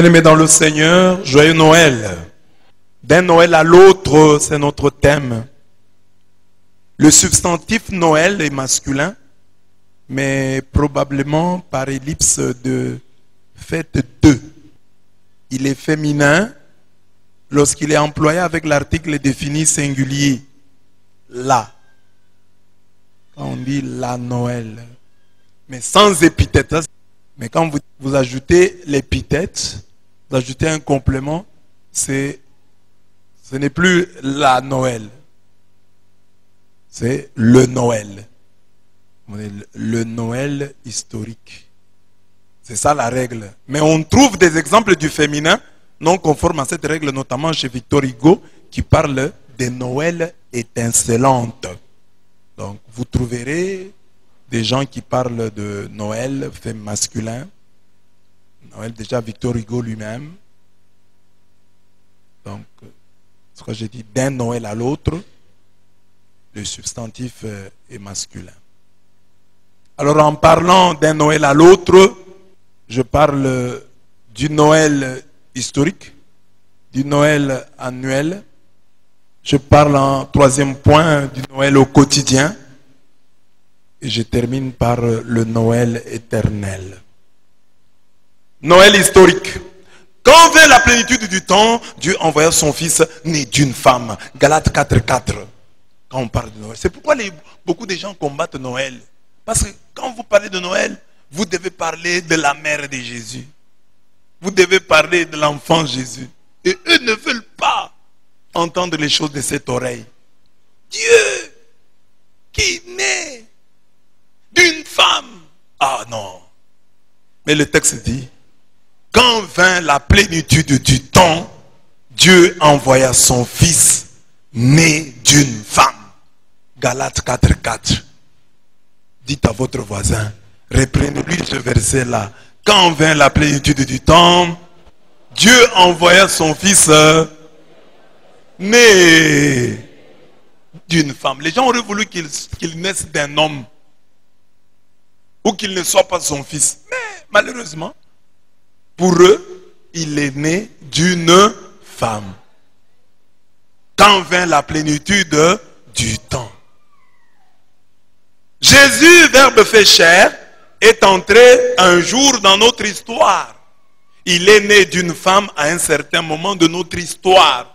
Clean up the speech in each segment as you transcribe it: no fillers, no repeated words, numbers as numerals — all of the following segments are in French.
Bien-aimés dans le Seigneur, joyeux Noël. D'un Noël à l'autre, c'est notre thème. Le substantif Noël est masculin, mais probablement par ellipse de fête de. Il est féminin lorsqu'il est employé avec l'article défini singulier. La. Quand on dit la Noël. Mais sans épithète. Mais quand vous ajoutez l'épithète, vous ajoutez un complément, ce n'est plus la Noël. C'est le Noël. Le Noël historique. C'est ça la règle. Mais on trouve des exemples du féminin non conformes à cette règle, notamment chez Victor Hugo, qui parle des Noëls étincelantes. Donc vous trouverez des gens qui parlent de Noël, fait masculin. Noël, déjà Victor Hugo lui-même. Donc, ce que j'ai dit, d'un Noël à l'autre, le substantif est masculin. Alors, en parlant d'un Noël à l'autre, je parle du Noël historique, du Noël annuel. Je parle en troisième point du Noël au quotidien. Et je termine par le Noël éternel. Noël historique. Quand vint la plénitude du temps, Dieu envoya son fils né d'une femme. Galates 4:4. Quand on parle de Noël. C'est pourquoi beaucoup de gens combattent Noël. Parce que quand vous parlez de Noël, vous devez parler de la mère de Jésus. Vous devez parler de l'enfant Jésus. Et eux ne veulent pas entendre les choses de cette oreille. Dieu qui naît d'une femme. Ah non. Mais le texte dit, quand vint la plénitude du temps, Dieu envoya son fils né d'une femme. Galates 4:4. Dites à votre voisin, reprenez-lui ce verset-là. Quand vint la plénitude du temps, Dieu envoya son fils né d'une femme. Les gens auraient voulu qu'il naisse d'un homme. Ou qu'il ne soit pas son fils. Mais malheureusement, pour eux, il est né d'une femme. Quand vint la plénitude du temps. Jésus, Verbe fait chair, est entré un jour dans notre histoire. Il est né d'une femme à un certain moment de notre histoire.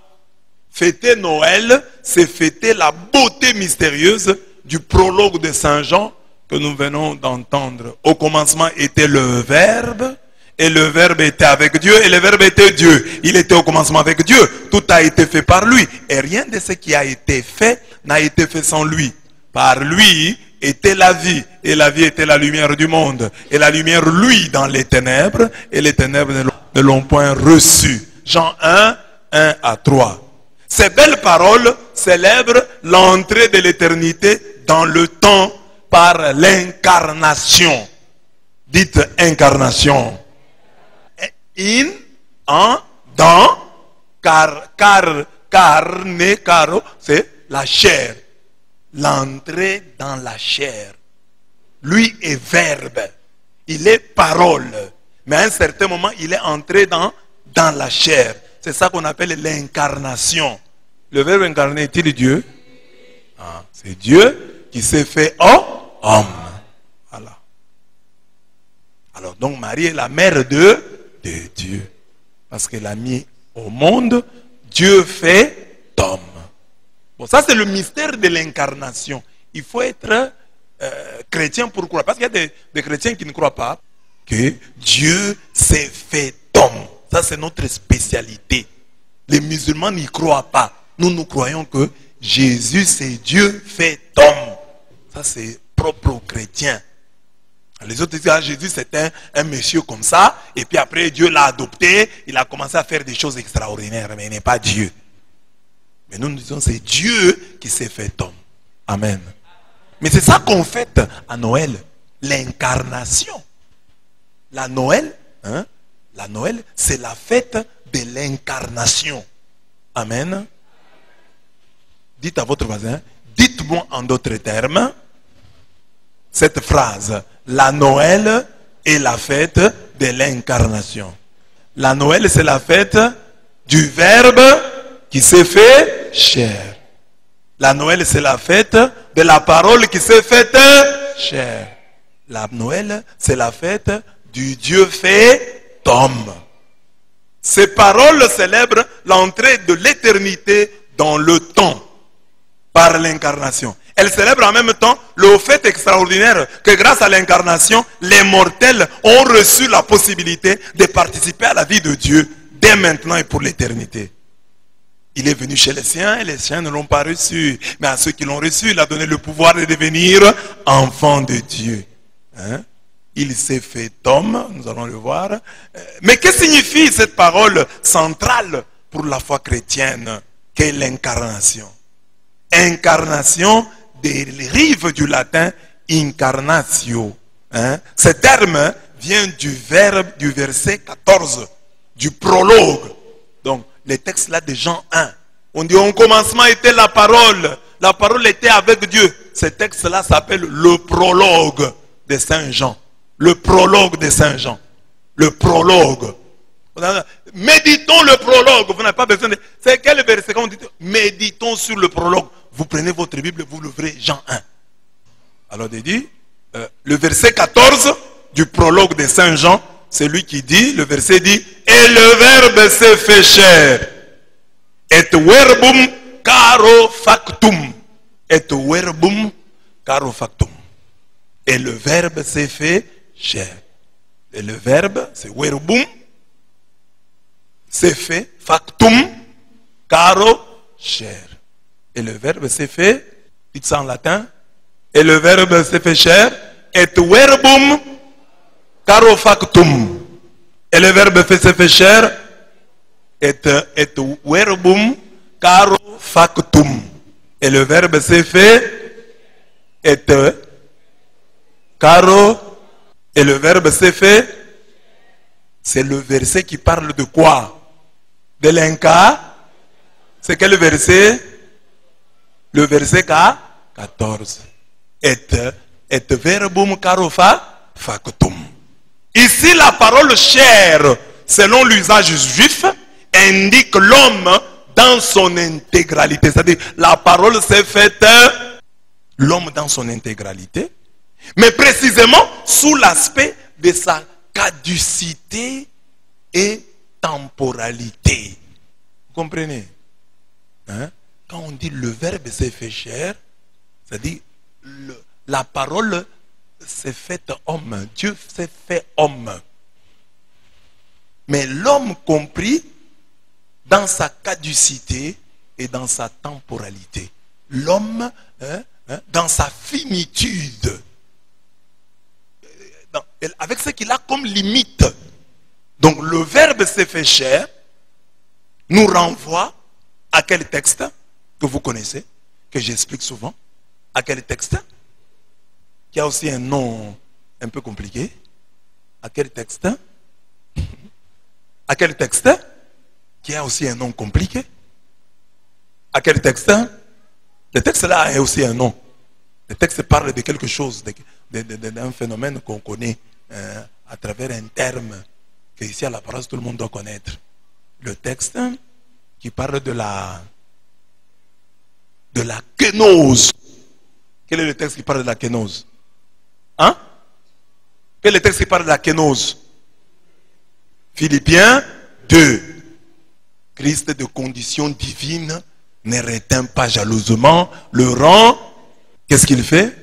Fêter Noël, c'est fêter la beauté mystérieuse du prologue de Saint Jean que nous venons d'entendre. Au commencement était le Verbe, et le Verbe était avec Dieu, et le Verbe était Dieu. Il était au commencement avec Dieu. Tout a été fait par lui. Et rien de ce qui a été fait n'a été fait sans lui. Par lui était la vie, et la vie était la lumière du monde. Et la lumière, lui, dans les ténèbres, et les ténèbres ne l'ont point reçu. Jean 1, 1-3. Ces belles paroles célèbrent l'entrée de l'éternité dans le temps par l'incarnation. Dites incarnation. In, en, dans, carne, caro, c'est la chair. L'entrée dans la chair. Lui est verbe. Il est parole. Mais à un certain moment, il est entré dans la chair. C'est ça qu'on appelle l'incarnation. Le verbe incarné est-il Dieu? Ah, c'est Dieu qui s'est fait homme. Voilà. Alors donc Marie est la mère de Dieu. Parce qu'elle a mis au monde Dieu fait homme. Bon, ça c'est le mystère de l'incarnation. Il faut être chrétien pour croire. Parce qu'il y a des chrétiens qui ne croient pas que Dieu s'est fait homme. Ça c'est notre spécialité. Les musulmans n'y croient pas. Nous croyons que Jésus c'est Dieu fait homme. Ça c'est propre aux chrétiens. Les autres disent que Jésus c'était un monsieur comme ça. Et puis après Dieu l'a adopté. Il a commencé à faire des choses extraordinaires. Mais il n'est pas Dieu. Mais nous disons c'est Dieu qui s'est fait homme. Amen. Mais c'est ça qu'on fête à Noël. L'incarnation. La Noël, c'est la fête de l'incarnation. Amen. Dites à votre voisin, dites-moi en d'autres termes, cette phrase, la Noël est la fête de l'incarnation. La Noël, c'est la fête du Verbe qui s'est fait chair. La Noël, c'est la fête de la parole qui s'est faite chair. La Noël, c'est la fête du Dieu fait homme. Ces paroles célèbrent l'entrée de l'éternité dans le temps par l'incarnation. Elles célèbrent en même temps le fait extraordinaire que grâce à l'incarnation, les mortels ont reçu la possibilité de participer à la vie de Dieu dès maintenant et pour l'éternité. Il est venu chez les siens et les siens ne l'ont pas reçu. Mais à ceux qui l'ont reçu, il a donné le pouvoir de devenir enfants de Dieu. Hein? Il s'est fait homme, nous allons le voir. Mais que signifie cette parole centrale pour la foi chrétienne qu'est l'incarnation? Incarnation dérive du latin incarnatio. Hein? Ce terme vient du verset 14, du prologue. Donc, les textes là de Jean 1. On dit au commencement était la parole. La parole était avec Dieu. Ce texte là s'appelle le prologue de Saint Jean. Le prologue de Saint Jean. Le prologue. Méditons le prologue. Vous n'avez pas besoin de... C'est quel verset quand on dit méditons sur le prologue? Vous prenez votre Bible, vous l'ouvrez Jean 1. Alors il dit, le verset 14 du prologue de Saint Jean, c'est lui qui dit, le verset dit, et le Verbe s'est fait chair. Et verbum caro factum. Et verbum caro factum. Et le Verbe s'est fait chair. Et le Verbe, c'est verbum, s'est fait factum caro chair. Et le Verbe s'est fait, dites ça en latin, et le Verbe s'est fait chair, et verbum caro factum. Et le Verbe s'est fait chair, et verbum caro factum. Et le Verbe s'est fait, et caro, et le Verbe s'est fait. C'est le verset qui parle de quoi? De l'inca. C'est quel verset? Le verset 14. Et verbum caro factum. Ici, la parole chair, selon l'usage juif, indique l'homme dans son intégralité. C'est-à-dire, la parole s'est faite l'homme dans son intégralité, mais précisément sous l'aspect de sa caducité et temporalité. Vous comprenez? Hein? Quand on dit le Verbe s'est fait chair, c'est-à-dire la parole s'est faite homme. Dieu s'est fait homme. Mais l'homme compris dans sa caducité et dans sa temporalité. L'homme dans sa finitude. Avec ce qu'il a comme limite. Donc le Verbe s'est fait chair nous renvoie à quel texte que vous connaissez, que j'explique souvent. À quel texte? Qui a aussi un nom un peu compliqué. À quel texte? À quel texte? Qui a aussi un nom compliqué. À quel texte? Le texte là a aussi un nom. Le texte parle de quelque chose, d'un phénomène qu'on connaît à travers un terme que ici à la parole tout le monde doit connaître. Le texte qui parle de la kénose. Quel est le texte qui parle de la kénose? Hein? Quel est le texte qui parle de la kénose? Philippiens 2. Christ de condition divine ne retint pas jalousement le rang. Qu'est-ce qu'il fait?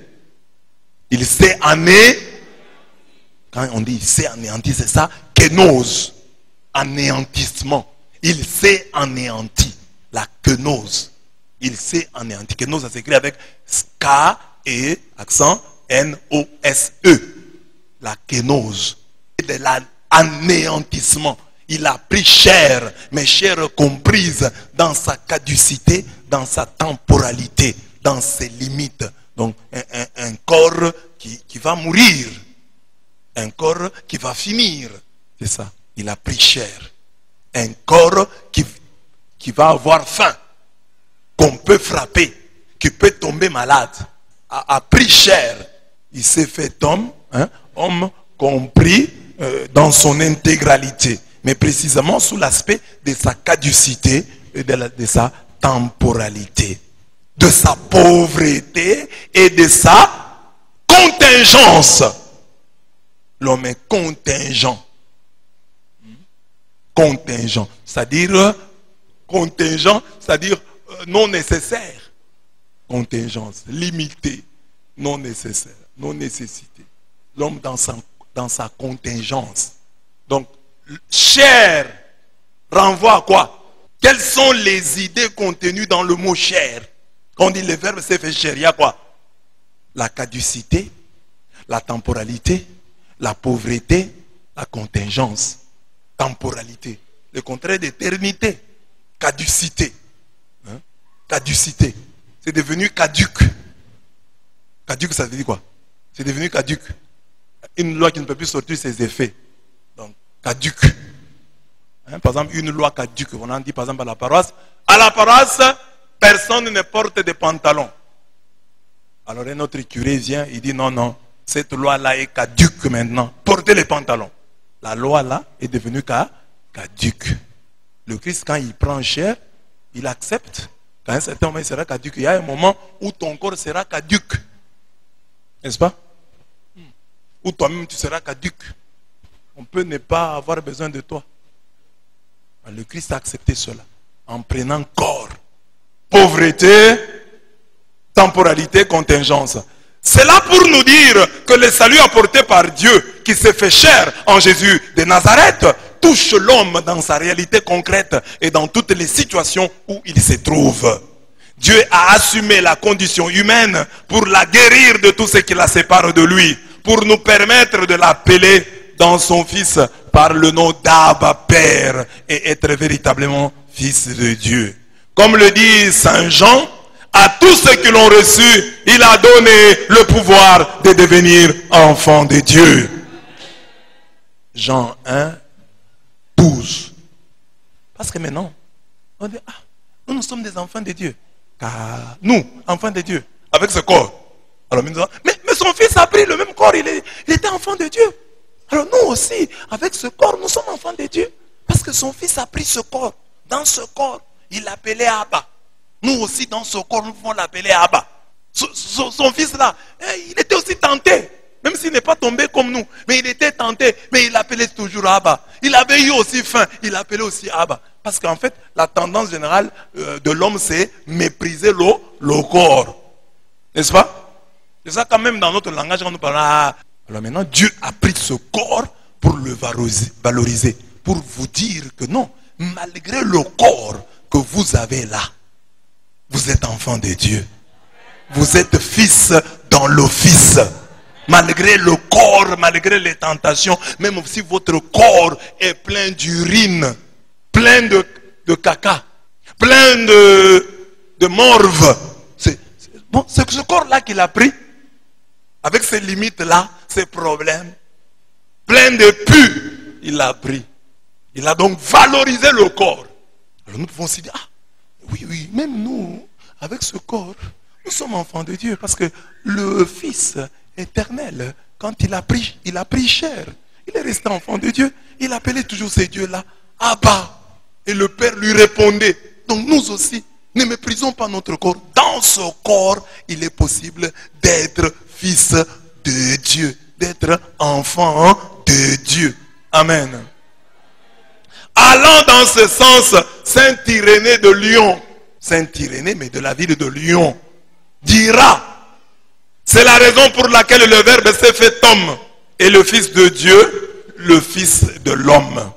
Il s'est anéanti. Quand on dit il s'est anéanti, c'est ça, kénose. Anéantissement. Il s'est anéanti. La kénose. Il s'est anéanti. Kénose, ça s'écrit avec K et accent N-O-S-E. La kénose. De l'anéantissement. Il a pris chair, mais chair comprise dans sa caducité, dans sa temporalité, dans ses limites. Donc un corps qui va mourir. Un corps qui va finir. C'est ça. Il a pris chair. Un corps qui va avoir faim. Qu'on peut frapper. Qui peut tomber malade. A pris chair. Il s'est fait homme. Homme compris dans son intégralité. mais précisément sous l'aspect de sa caducité et de sa temporalité, de sa pauvreté et de sa contingence. L'homme est contingent. Contingent, c'est-à-dire non nécessaire. Contingence, limité, non nécessaire, non nécessité. L'homme dans sa contingence. Donc, chair renvoie à quoi? Quelles sont les idées contenues dans le mot chair? Quand on dit le verbe s'est fait chair, il y a quoi? La caducité, la temporalité, la pauvreté, la contingence. Temporalité, le contraire d'éternité. Caducité. Hein? Caducité. C'est devenu caduc. Caduc, ça veut dire quoi? C'est devenu caduc. Une loi qui ne peut plus sortir ses effets. Donc, caduc. Hein? Par exemple, une loi caduc. On en dit par exemple à la paroisse. À la paroisse, personne ne porte de pantalons. Alors un autre curé vient, il dit non, non, cette loi-là est caduque maintenant. Portez les pantalons. La loi là est devenue caduque. Le Christ, quand il prend chair, il accepte qu'à un certain moment il sera caduque. Il y a un moment où ton corps sera caduque. N'est-ce pas? Où toi-même tu seras caduque. On peut ne pas avoir besoin de toi. Le Christ a accepté cela en prenant corps. Pauvreté, temporalité, contingence. C'est là pour nous dire que le salut apporté par Dieu, qui s'est fait chair en Jésus de Nazareth, touche l'homme dans sa réalité concrète et dans toutes les situations où il se trouve. Dieu a assumé la condition humaine pour la guérir de tout ce qui la sépare de lui, pour nous permettre de l'appeler dans son Fils par le nom d'Abba Père et être véritablement Fils de Dieu. Comme le dit Saint Jean, à tous ceux qui l'ont reçu, il a donné le pouvoir de devenir enfants de Dieu. Jean 1, 12. Parce que maintenant, on dit, ah, nous sommes des enfants de Dieu. Car nous, enfants de Dieu, avec ce corps. Alors, mais son fils a pris le même corps, il était enfant de Dieu. Alors nous aussi, avec ce corps, nous sommes enfants de Dieu. Parce que son fils a pris ce corps. Dans ce corps, il l'appelait Abba. Nous aussi, dans ce corps, nous pouvons l'appeler Abba. Son fils là, il était aussi tenté. Même s'il n'est pas tombé comme nous. Mais il était tenté. Mais il l'appelait toujours Abba. Il avait eu aussi faim. Il l'appelait aussi Abba. Parce qu'en fait, la tendance générale de l'homme, c'est mépriser le corps. N'est-ce pas? C'est ça quand même dans notre langage, quand nous parlons. Alors maintenant, Dieu a pris ce corps pour le valoriser. Pour vous dire que non, malgré le corps que vous avez là, vous êtes enfant de Dieu. Vous êtes fils dans l'office. Malgré le corps, malgré les tentations, même si votre corps est plein d'urine, plein de caca, plein de morve. C'est ce corps-là qu'il a pris, avec ses limites-là, ses problèmes, plein de pus, il l'a pris. Il a donc valorisé le corps. Alors nous pouvons se dire, ah, oui, même nous, avec ce corps, nous sommes enfants de Dieu. Parce que le Fils éternel, quand il a pris chair, il est resté enfant de Dieu. Il appelait toujours ces dieux-là Abba. Et le Père lui répondait. Donc nous aussi, ne méprisons pas notre corps. Dans ce corps, il est possible d'être fils de Dieu, d'être enfant de Dieu. Amen. Allant dans ce sens, Saint Irénée de Lyon, Saint Irénée, mais de la ville de Lyon, dira, c'est la raison pour laquelle le Verbe s'est fait homme, et le Fils de Dieu, le Fils de l'homme.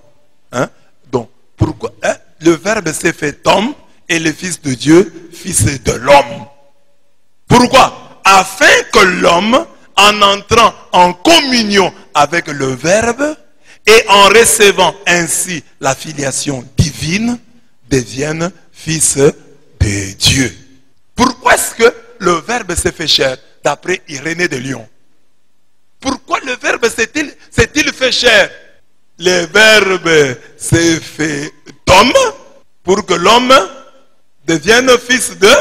Hein? Donc, pourquoi le Verbe s'est fait homme, et le Fils de Dieu, Fils de l'homme. Pourquoi? Afin que l'homme, en entrant en communion avec le Verbe, et en recevant ainsi la filiation divine, devienne fils de Dieu. Pourquoi est-ce que le Verbe s'est fait chair, d'après Irénée de Lyon? Pourquoi le Verbe s'est-il fait chair? Le Verbe s'est fait homme pour que l'homme devienne fils de...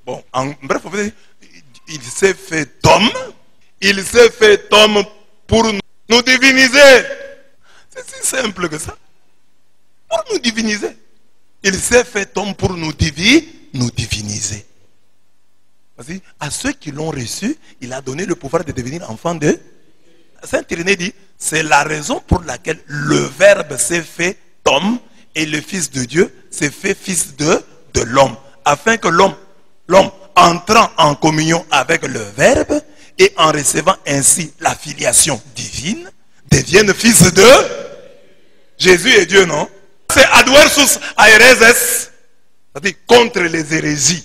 Bon, en bref, il s'est fait homme. Il s'est fait homme pour nous diviniser. C'est si simple que ça. Pour nous diviniser. Il s'est fait homme pour nous diviniser. Vas-y, à ceux qui l'ont reçu, il a donné le pouvoir de devenir enfant de... Saint Irénée dit, c'est la raison pour laquelle le Verbe s'est fait homme et le Fils de Dieu s'est fait fils de l'homme. Afin que l'homme, entrant en communion avec le Verbe et en recevant ainsi la filiation divine, devienne fils de... Jésus est Dieu, non? C'est adversus aereses, c'est-à-dire contre les hérésies.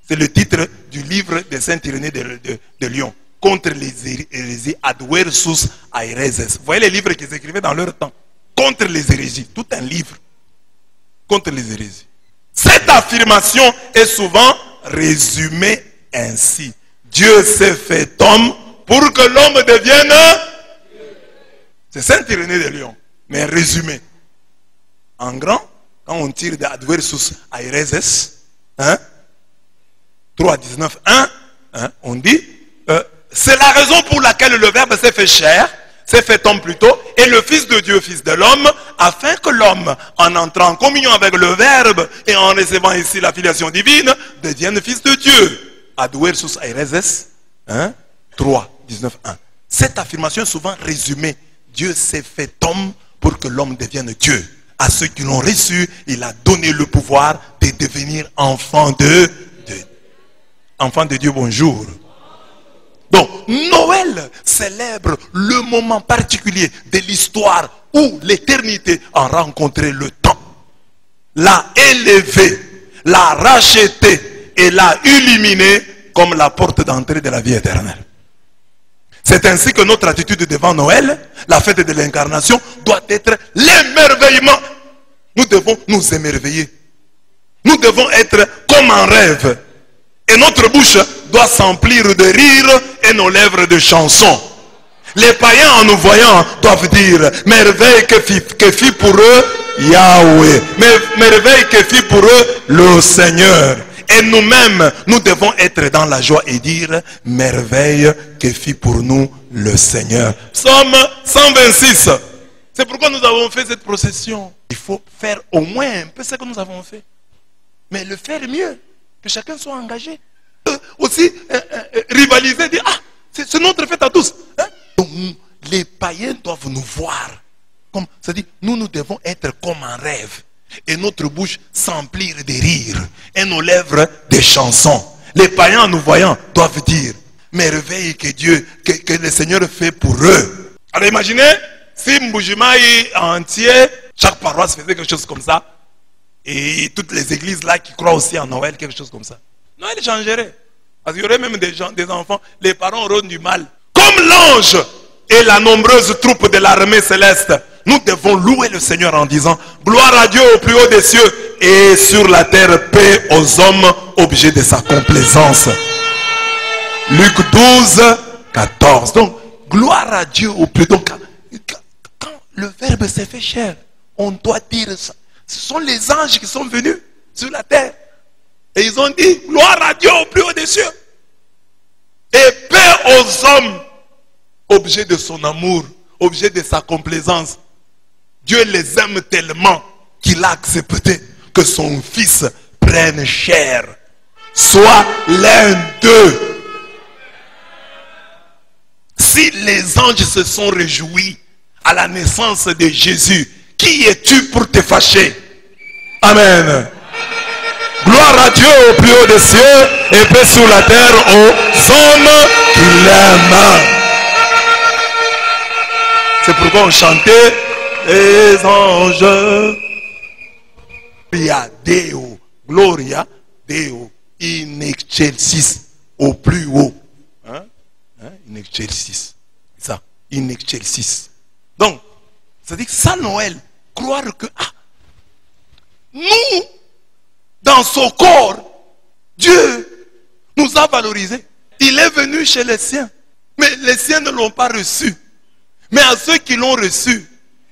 C'est le titre du livre de Saint Irénée de Lyon. Contre les hérésies, adversus aereses. Vous voyez les livres qu'ils écrivaient dans leur temps. Contre les hérésies. Tout un livre. Contre les hérésies. Cette affirmation est souvent résumée ainsi. Dieu s'est fait homme pour que l'homme devienne... C'est Saint Irénée de Lyon. Mais résumé. En grand, quand on tire de adversus aereses, 3,19, 1, on dit, c'est la raison pour laquelle le Verbe s'est fait chair, s'est fait homme plutôt, et le Fils de Dieu, Fils de l'homme, afin que l'homme, en entrant en communion avec le Verbe et en recevant ici la filiation divine, devienne Fils de Dieu. Adversus aereses, 3,19, 1. Cette affirmation est souvent résumée. Dieu s'est fait homme pour que l'homme devienne Dieu. À ceux qui l'ont reçu, il a donné le pouvoir de devenir enfant de Dieu. Bonjour. Donc, Noël célèbre le moment particulier de l'histoire où l'éternité a rencontré le temps, l'a élevé, l'a racheté et l'a illuminé comme la porte d'entrée de la vie éternelle. C'est ainsi que notre attitude devant Noël, la fête de l'incarnation, doit être l'émerveillement. Nous devons nous émerveiller. Nous devons être comme en rêve. Et notre bouche doit s'emplir de rire et nos lèvres de chansons. Les païens en nous voyant doivent dire, merveille que fit pour eux Yahweh. Merveille que fit pour eux le Seigneur. Et nous-mêmes, nous devons être dans la joie et dire, merveille que fit pour nous le Seigneur. Psaume 126. C'est pourquoi nous avons fait cette procession. Il faut faire au moins un peu ce que nous avons fait. Mais le faire mieux. Que chacun soit engagé. Aussi rivaliser, dire, ah, c'est notre fête à tous. Donc, les païens doivent nous voir. C'est-à-dire, nous devons être comme un rêve. Et notre bouche s'emplir de rires. Et nos lèvres des chansons. Les païens en nous voyant doivent dire, merveille que Dieu, que le Seigneur fait pour eux. Alors imaginez, si Mbujimaï entier, chaque paroisse faisait quelque chose comme ça. Et toutes les églises là qui croient aussi en Noël, quelque chose comme ça. Noël changerait. Parce qu'il y aurait même des enfants, les parents auront du mal. Comme l'ange et la nombreuse troupe de l'armée céleste, nous devons louer le Seigneur en disant, gloire à Dieu au plus haut des cieux et sur la terre paix aux hommes, objet de sa complaisance. Luc 12, 14. Donc, gloire à Dieu au plus haut. Quand le Verbe s'est fait chair, on doit dire ça. Ce sont les anges qui sont venus sur la terre. Et ils ont dit, gloire à Dieu au plus haut des cieux. Et paix aux hommes, objet de son amour, objet de sa complaisance. Dieu les aime tellement qu'il a accepté que son fils prenne chair, soit l'un d'eux. Si les anges se sont réjouis à la naissance de Jésus, qui es-tu pour te fâcher? Amen. Gloire à Dieu au plus haut des cieux et paix sur la terre aux hommes qui l'aiment. C'est pourquoi on chantait les anges. Gloria Deo, Gloria Deo, in excelsis, au plus haut. In excelsis. C'est ça, in excelsis. Donc, c'est-à-dire que sans Noël, croire que nous, dans son corps, Dieu nous a valorisés. Il est venu chez les siens, mais les siens ne l'ont pas reçu. Mais à ceux qui l'ont reçu,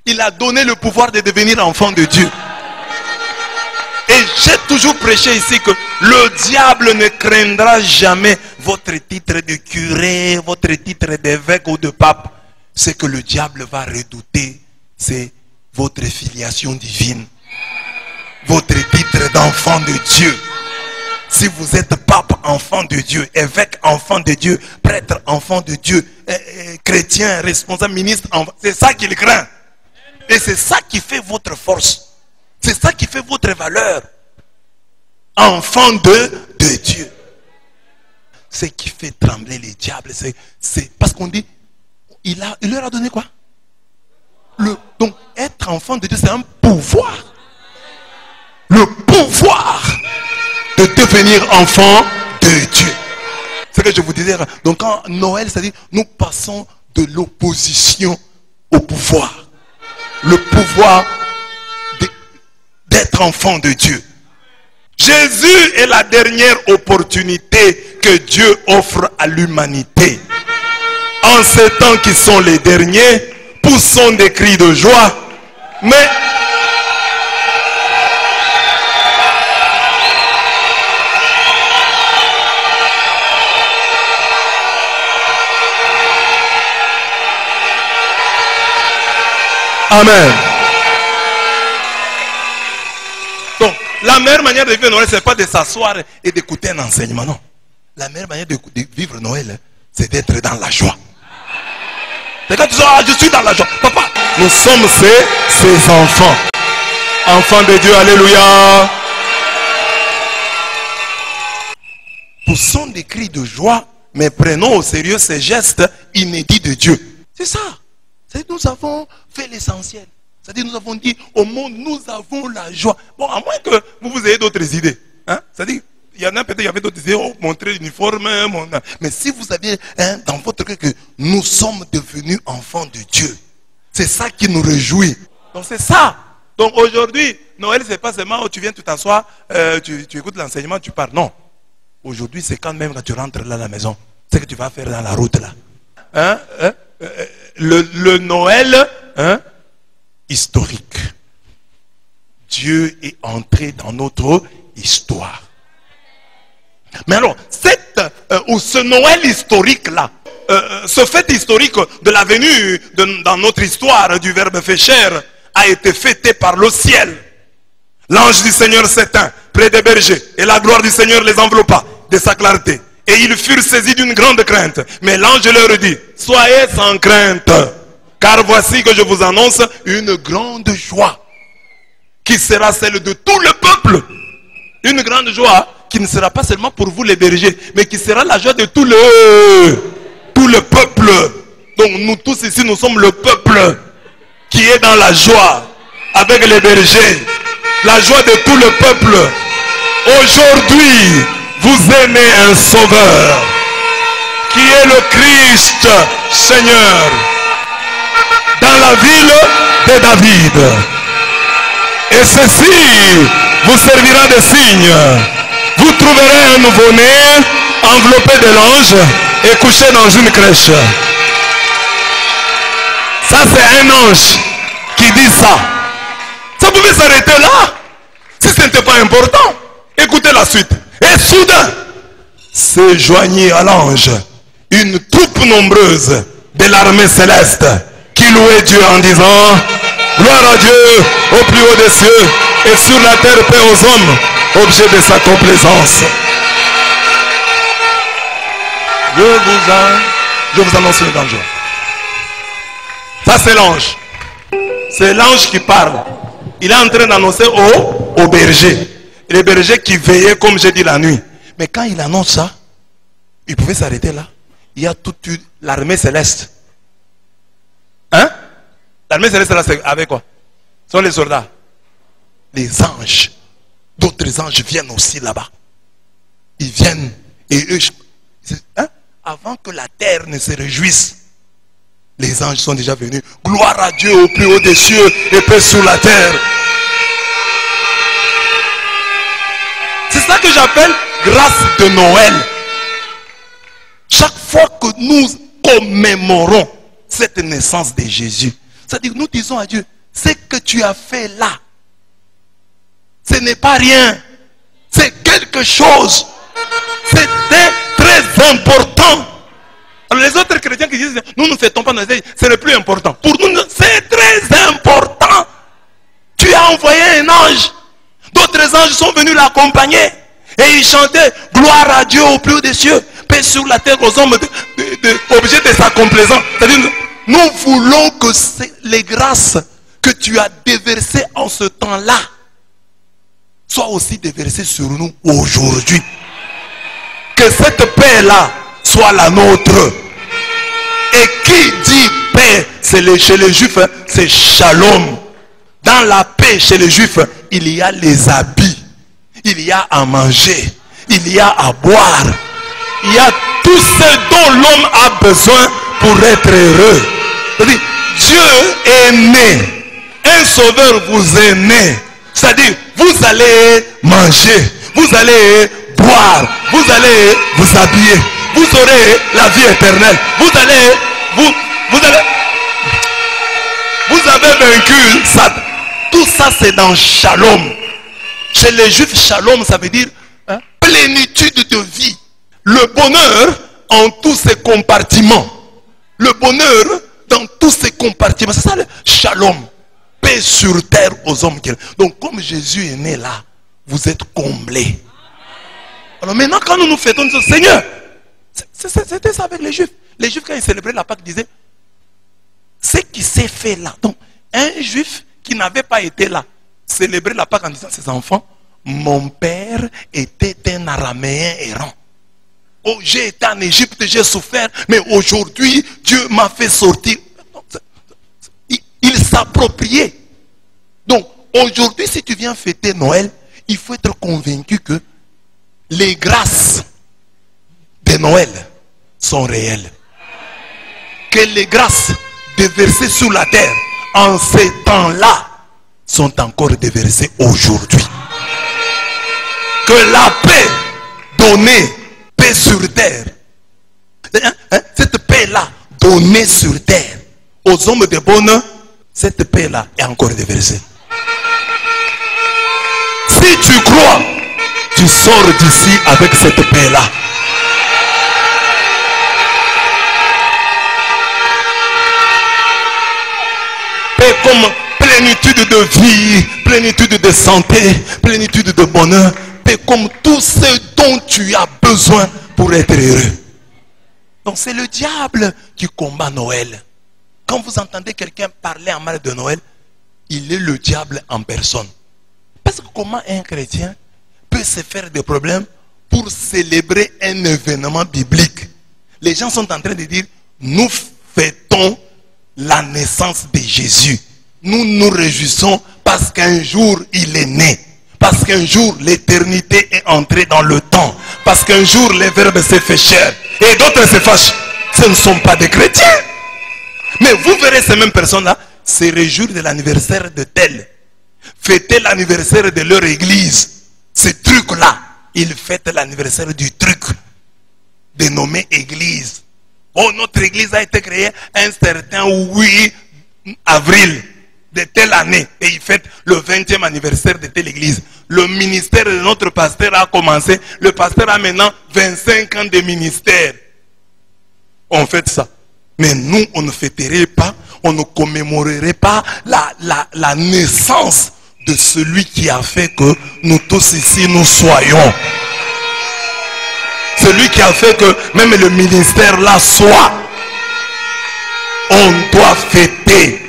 il a donné le pouvoir de devenir enfant de Dieu. Et j'ai toujours prêché ici que le diable ne craindra jamais votre titre de curé, votre titre d'évêque ou de pape. C'est que le diable va redouter c'est votre filiation divine. Votre titre d'enfant de Dieu. Si vous êtes pape enfant de Dieu, évêque enfant de Dieu, prêtre enfant de Dieu, chrétien, responsable, ministre, c'est ça qu'il craint. Et c'est ça qui fait votre force. C'est ça qui fait votre valeur. Enfant de Dieu. Ce qui fait trembler les diables, c'est parce qu'on dit, il leur a donné quoi? Donc, être enfant de Dieu, c'est un pouvoir. Le pouvoir de devenir enfant de Dieu. C'est ce que je vous disais. Donc, quand Noël, c'est-à-dire, nous passons de l'opposition au pouvoir. Le pouvoir d'être enfant de Dieu. Jésus est la dernière opportunité que Dieu offre à l'humanité. En ces temps qui sont les derniers, poussons des cris de joie, mais Amen. Donc, la meilleure manière de vivre Noël, ce n'est pas de s'asseoir et d'écouter un enseignement, non. La meilleure manière de vivre Noël, c'est d'être dans la joie. C'est quand tu dis, je suis dans la joie. Papa, nous sommes ses enfants. Enfants de Dieu, alléluia. Poussons des cris de joie, mais prenons au sérieux ces gestes inédits de Dieu. C'est ça. Nous avons fait l'essentiel. C'est-à-dire, nous avons dit au monde, nous avons la joie. Bon, à moins que vous ayez d'autres idées. Hein? C'est-à-dire, il y en a peut-être, il y avait d'autres idées, montrer l'uniforme. Mais si vous avez dans votre cœur que nous sommes devenus enfants de Dieu, c'est ça qui nous réjouit. Donc, c'est ça. Donc, aujourd'hui, Noël, c'est pas seulement où tu viens, tu t'assois, tu écoutes l'enseignement, tu pars. Non. Aujourd'hui, c'est quand même quand tu rentres là à la maison. C'est ce que tu vas faire dans la route là. Le Noël historique. Dieu est entré dans notre histoire. Mais alors, ce Noël historique-là, ce fait historique de la venue dans notre histoire du Verbe fait chair a été fêté par le ciel. L'ange du Seigneur s'éteint près des bergers et la gloire du Seigneur les enveloppa de sa clarté. Et ils furent saisis d'une grande crainte. Mais l'ange leur dit, soyez sans crainte, car voici que je vous annonce une grande joie, qui sera celle de tout le peuple. Une grande joie qui ne sera pas seulement pour vous les bergers, mais qui sera la joie de tout le peuple. Donc nous tous ici, nous sommes le peuple qui est dans la joie avec les bergers. La joie de tout le peuple. Aujourd'hui, vous est né un sauveur qui est le Christ Seigneur dans la ville de David. Et ceci vous servira de signe. Vous trouverez un nouveau-né enveloppé de l'ange et couché dans une crèche. Ça, c'est un ange qui dit ça. Ça pouvait s'arrêter là si ce n'était pas important. Écoutez la suite. Et soudain, se joignit à l'ange une troupe nombreuse de l'armée céleste qui louait Dieu en disant, gloire à Dieu au plus haut des cieux et sur la terre paix aux hommes, objet de sa complaisance. Je vous annonce une grande joie. Ça, c'est l'ange. C'est l'ange qui parle. Il est en train d'annoncer aux bergers. Les bergers qui veillaient, comme j'ai dit, la nuit. Mais quand il annonce ça, il pouvait s'arrêter là. Il y a toute l'armée céleste. Hein? L'armée céleste, là, c'est avec quoi? Ce sont les soldats. Les anges. D'autres anges viennent aussi là-bas. Ils viennent. Et eux, hein? Avant que la terre ne se réjouisse, les anges sont déjà venus. Gloire à Dieu au plus haut des cieux et paix sur la terre. C'est ça que j'appelle grâce de Noël. Chaque fois que nous commémorons cette naissance de Jésus, c'est-à-dire que nous disons à Dieu, ce que tu as fait là, ce n'est pas rien. C'est quelque chose. C'était très important. Alors les autres chrétiens qui disent, nous ne fêtons pas Noël, ce n'est plus important. Pour nous, c'est très important. a envoyé un ange. D'autres anges sont venus l'accompagner. Et ils chantaient gloire à Dieu au plus des cieux, paix sur la terre aux hommes objet de sa complaisance. C'est-à-dire, nous voulons que les grâces que tu as déversées en ce temps-là soient aussi déversées sur nous aujourd'hui. Que cette paix-là soit la nôtre. Et qui dit paix, chez les Juifs, c'est shalom. Dans la paix chez les Juifs, il y a les habits, il y a à manger, il y a à boire, il y a tout ce dont l'homme a besoin pour être heureux. C'est-à-dire, Dieu est né, un sauveur vous est né. C'est-à-dire, vous allez manger, vous allez boire, vous allez vous habiller, vous aurez la vie éternelle, vous avez vaincu ça. Tout ça c'est dans Shalom. Chez les Juifs, Shalom ça veut dire plénitude de vie. Le bonheur en tous ses compartiments. Le bonheur dans tous ses compartiments. C'est ça le Shalom. Paix sur terre aux hommes. Donc comme Jésus est né là, vous êtes comblés. Alors maintenant quand nous nous fêtons, nous disons Seigneur, c'était ça avec les Juifs. Les Juifs quand ils célébraient la Pâque disaient, ce qui s'est fait là. Donc un Juif qui n'avait pas été là, célébrer la Pâque en disant à ses enfants, mon père était un araméen errant. Oh, j'ai été en Égypte, j'ai souffert, mais aujourd'hui, Dieu m'a fait sortir. Il s'appropriait. Donc, aujourd'hui, si tu viens fêter Noël, il faut être convaincu que les grâces de Noël sont réelles. Que les grâces déversées sur la terre en ces temps-là sont encore déversées aujourd'hui. Que la paix donnée, paix sur terre, cette paix-là donnée sur terre aux hommes de bonheur, cette paix-là est encore déversée. Si tu crois, tu sors d'ici avec cette paix-là. Paix comme plénitude de vie, plénitude de santé, plénitude de bonheur. Paix comme tout ce dont tu as besoin pour être heureux. Donc c'est le diable qui combat Noël. Quand vous entendez quelqu'un parler en mal de Noël, il est le diable en personne. Parce que comment un chrétien peut se faire des problèmes pour célébrer un événement biblique? Les gens sont en train de dire, nous fêtons la naissance de Jésus. Nous nous réjouissons parce qu'un jour il est né. Parce qu'un jour l'éternité est entrée dans le temps. Parce qu'un jour le Verbe s'est fait chair. Et d'autres se fâchent. Ce ne sont pas des chrétiens. Mais vous verrez ces mêmes personnes-là se réjouir de l'anniversaire de tel. Fêter l'anniversaire de leur église. Ce truc-là, ils fêtent l'anniversaire du truc dénommé église. Oh, notre église a été créée un certain 8 avril de telle année. Et ils fêtent le 20e anniversaire de telle église. Le ministère de notre pasteur a commencé. Le pasteur a maintenant 25 ans de ministère. On fête ça. Mais nous, on ne fêterait pas, on ne commémorerait pas la naissance de celui qui a fait que nous tous ici nous soyons. Celui qui a fait que même le ministère là soit. On doit fêter.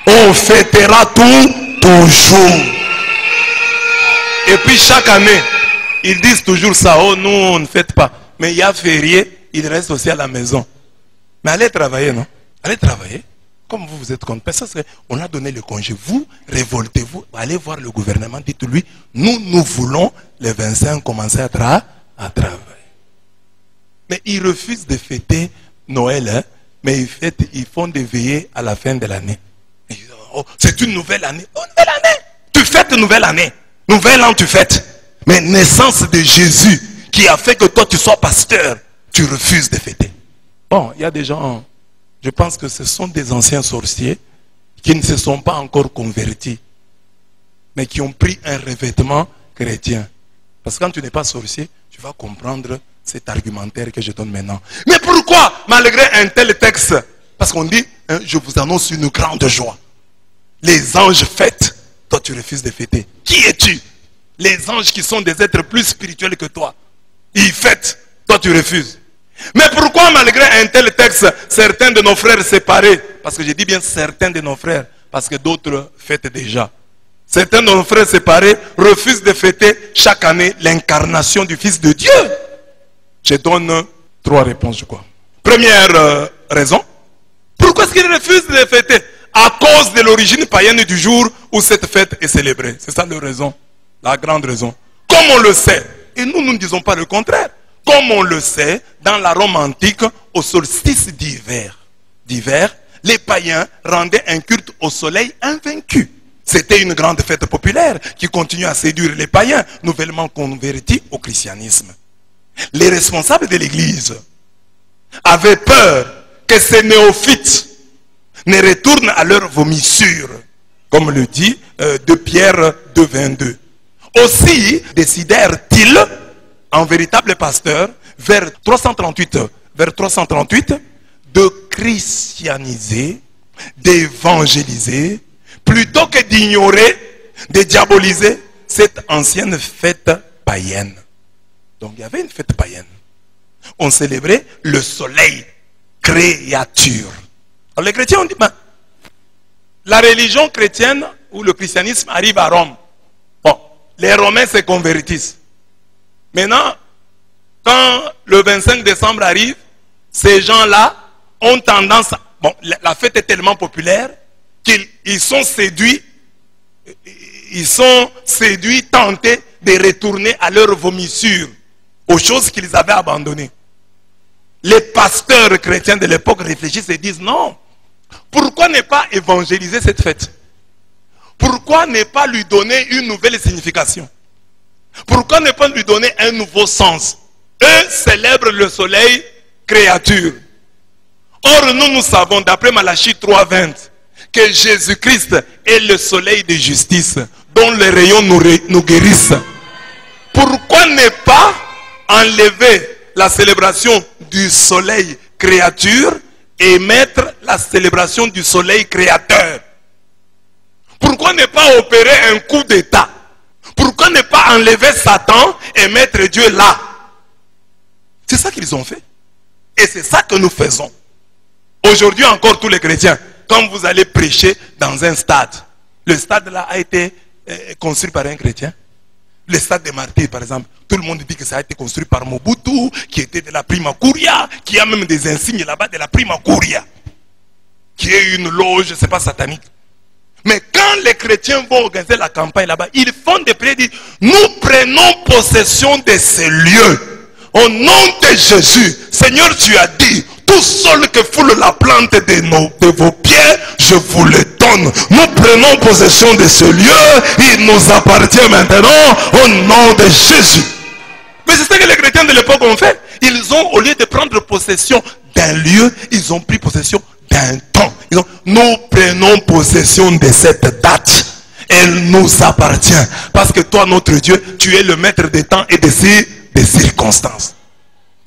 On fêtera toujours. Et puis chaque année, ils disent toujours ça. Oh, nous, on ne fête pas. Mais il y a férié, ils restent aussi à la maison. Mais allez travailler, non? Allez travailler. Comme vous, vous êtes contre. Parce qu'on a donné le congé. Vous, révoltez-vous. Allez voir le gouvernement. Dites-lui, nous voulons les 25 commencer à travailler. Mais ils refusent de fêter Noël. Hein? Mais ils font des veillées à la fin de l'année. Oh, c'est une nouvelle année. Oh, nouvelle année. Tu fêtes nouvelle année. Nouvel an, tu fêtes. Mais naissance de Jésus qui a fait que toi, tu sois pasteur, tu refuses de fêter. Bon, il y a des gens, je pense que ce sont des anciens sorciers qui ne se sont pas encore convertis, mais qui ont pris un revêtement chrétien. Parce que quand tu n'es pas sorcier, tu vas comprendre cet argumentaire que je donne maintenant. Mais pourquoi, malgré un tel texte? Parce qu'on dit, hein, je vous annonce une grande joie. Les anges fêtent. Toi, tu refuses de fêter? Qui es-tu? Les anges qui sont des êtres plus spirituels que toi, ils fêtent, toi tu refuses. Mais pourquoi malgré un tel texte, certains de nos frères séparés, parce que je dis bien certains de nos frères, parce que d'autres fêtent déjà, certains de nos frères séparés refusent de fêter chaque année l'incarnation du Fils de Dieu? Je donne 3 réponses, je crois. Première raison, pourquoi est-ce qu'ils refusent de fêter? À cause de l'origine païenne du jour où cette fête est célébrée. C'est ça la raison, la grande raison. Comme on le sait, et nous ne disons pas le contraire, comme on le sait, dans la Rome antique, au solstice d'hiver, les païens rendaient un culte au soleil invaincu. C'était une grande fête populaire qui continue à séduire les païens nouvellement convertis au christianisme. Les responsables de l'église avaient peur que ces néophytes ne retournent à leur vomissure, comme le dit 2 Pierre 2,22. Aussi décidèrent-ils, en véritable pasteur, vers 338, de christianiser, d'évangéliser, plutôt que d'ignorer, de diaboliser cette ancienne fête païenne. Donc il y avait une fête païenne. On célébrait le soleil créature. Alors les chrétiens ont dit, ben, la religion chrétienne ou le christianisme arrive à Rome. Bon, les Romains se convertissent. Maintenant, quand le 25 décembre arrive, ces gens-là ont tendance, bon, la fête est tellement populaire qu'ils sont séduits, tentés de retourner à leur vomissure, aux choses qu'ils avaient abandonnées. Les pasteurs chrétiens de l'époque réfléchissent et disent non, pourquoi ne pas évangéliser cette fête? Pourquoi ne pas lui donner une nouvelle signification? Pourquoi ne pas lui donner un nouveau sens? Eux célèbrent le soleil créature. Or nous savons d'après Malachie 3,20 que Jésus-Christ est le soleil de justice dont les rayons nous guérissent. Pourquoi ne pas enlever la célébration du soleil créature et mettre la célébration du soleil créateur? Pourquoi ne pas opérer un coup d'état? Pourquoi ne pas enlever Satan et mettre Dieu là? C'est ça qu'ils ont fait. Et c'est ça que nous faisons. Aujourd'hui encore, tous les chrétiens, quand vous allez prêcher dans un stade, le stade là a été construit par un chrétien. Le stade des martyrs, par exemple, tout le monde dit que ça a été construit par Mobutu, qui était de la Prima Curia, qui a même des insignes là-bas de la Prima Curia, qui est une loge, je ne sais pas, satanique. Mais quand les chrétiens vont organiser la campagne là-bas, ils font des prières, ils disent, nous prenons possession de ces lieux. Au nom de Jésus, Seigneur, tu as dit, tout sol que foule la plante de vos pieds, je vous le donne. Nous prenons possession de ce lieu, il nous appartient maintenant au nom de Jésus. Mais c'est ce que les chrétiens de l'époque ont fait. Ils ont, au lieu de prendre possession d'un lieu, ils ont pris possession d'un temps. Nous prenons possession de cette date. Elle nous appartient. Parce que toi, notre Dieu, tu es le maître des temps et des circonstances.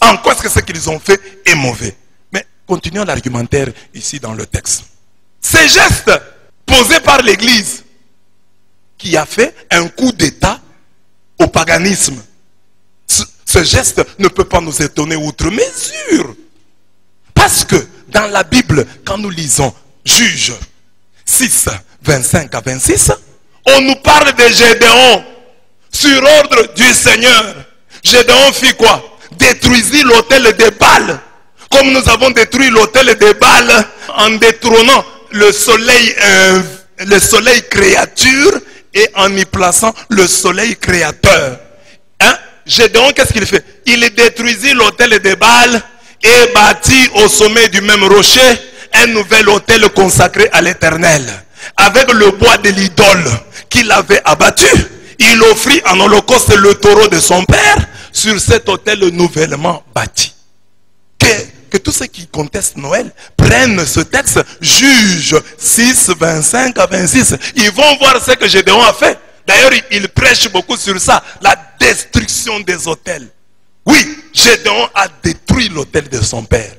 En quoi est-ce que ce qu'ils ont fait est mauvais? Mais continuons l'argumentaire ici dans le texte. Ces gestes posés par l'Église qui a fait un coup d'état au paganisme, ce geste ne peut pas nous étonner outre mesure. Parce que dans la Bible, quand nous lisons Juges 6, 25 à 26, on nous parle de Gédéon. Sur ordre du Seigneur, Gédéon fit quoi? Détruisit l'autel de Baal. Comme nous avons détruit l'autel de Baal en détrônant le soleil créature et en y plaçant le soleil créateur. Hein? Gédéon, qu'est-ce qu'il fait? Il détruisit l'autel de Baal et bâtit au sommet du même rocher un nouvel autel consacré à l'Éternel. Avec le bois de l'idole qu'il avait abattu, il offrit en holocauste le taureau de son père sur cet autel nouvellement bâti. Que tous ceux qui contestent Noël prennent ce texte, Juge 6, 25 à 26. Ils vont voir ce que Gédéon a fait. D'ailleurs, il prêche beaucoup sur ça, la destruction des autels. Oui, Gédéon a détruit l'autel de son père.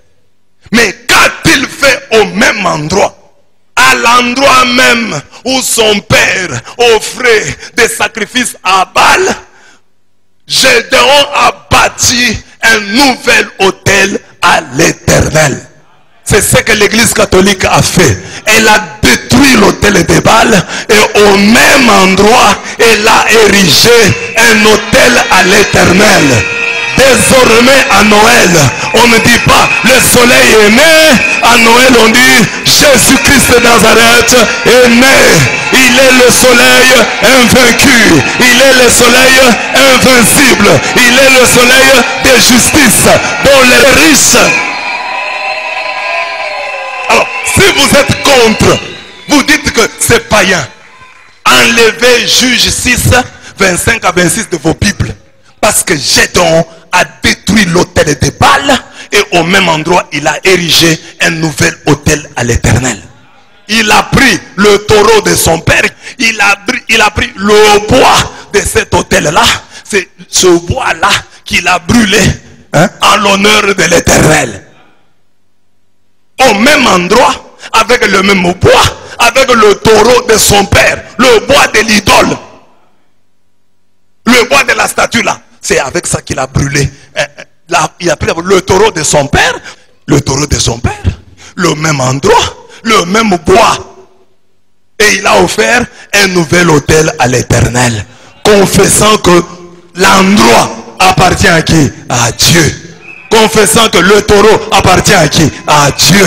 Mais qu'a-t-il fait au même endroit? À l'endroit même où son père offrait des sacrifices à Baal, Gédéon a bâti un nouvel autel à l'Éternel. C'est ce que l'église catholique a fait. Elle a détruit l'autel de Baal et au même endroit, elle a érigé un autel à l'Éternel. Désormais à Noël, on ne dit pas le soleil est né. À Noël, on dit Jésus-Christ de Nazareth est né. Il est le soleil invaincu. Il est le soleil invincible. Il est le soleil de justice dont les riches. Alors, si vous êtes contre, vous dites que c'est païen. Enlevez Juge 6, 25 à 26 de vos Bibles. Parce que Gédéon a détruit l'autel de Baal et au même endroit, il a érigé un nouvel autel à l'Éternel. Il a pris le taureau de son père, il a pris le bois de cet autel-là. C'est ce bois-là qu'il a brûlé en l'honneur de l'Éternel. Au même endroit, avec le même bois, avec le taureau de son père, le bois de l'idole, le bois de la statue là, c'est avec ça qu'il a brûlé. Il a pris le taureau de son père, le même endroit, le même bois. Et il a offert un nouvel autel à l'Éternel, confessant que l'endroit appartient à qui? À Dieu. Confessant que le taureau appartient à qui? À Dieu.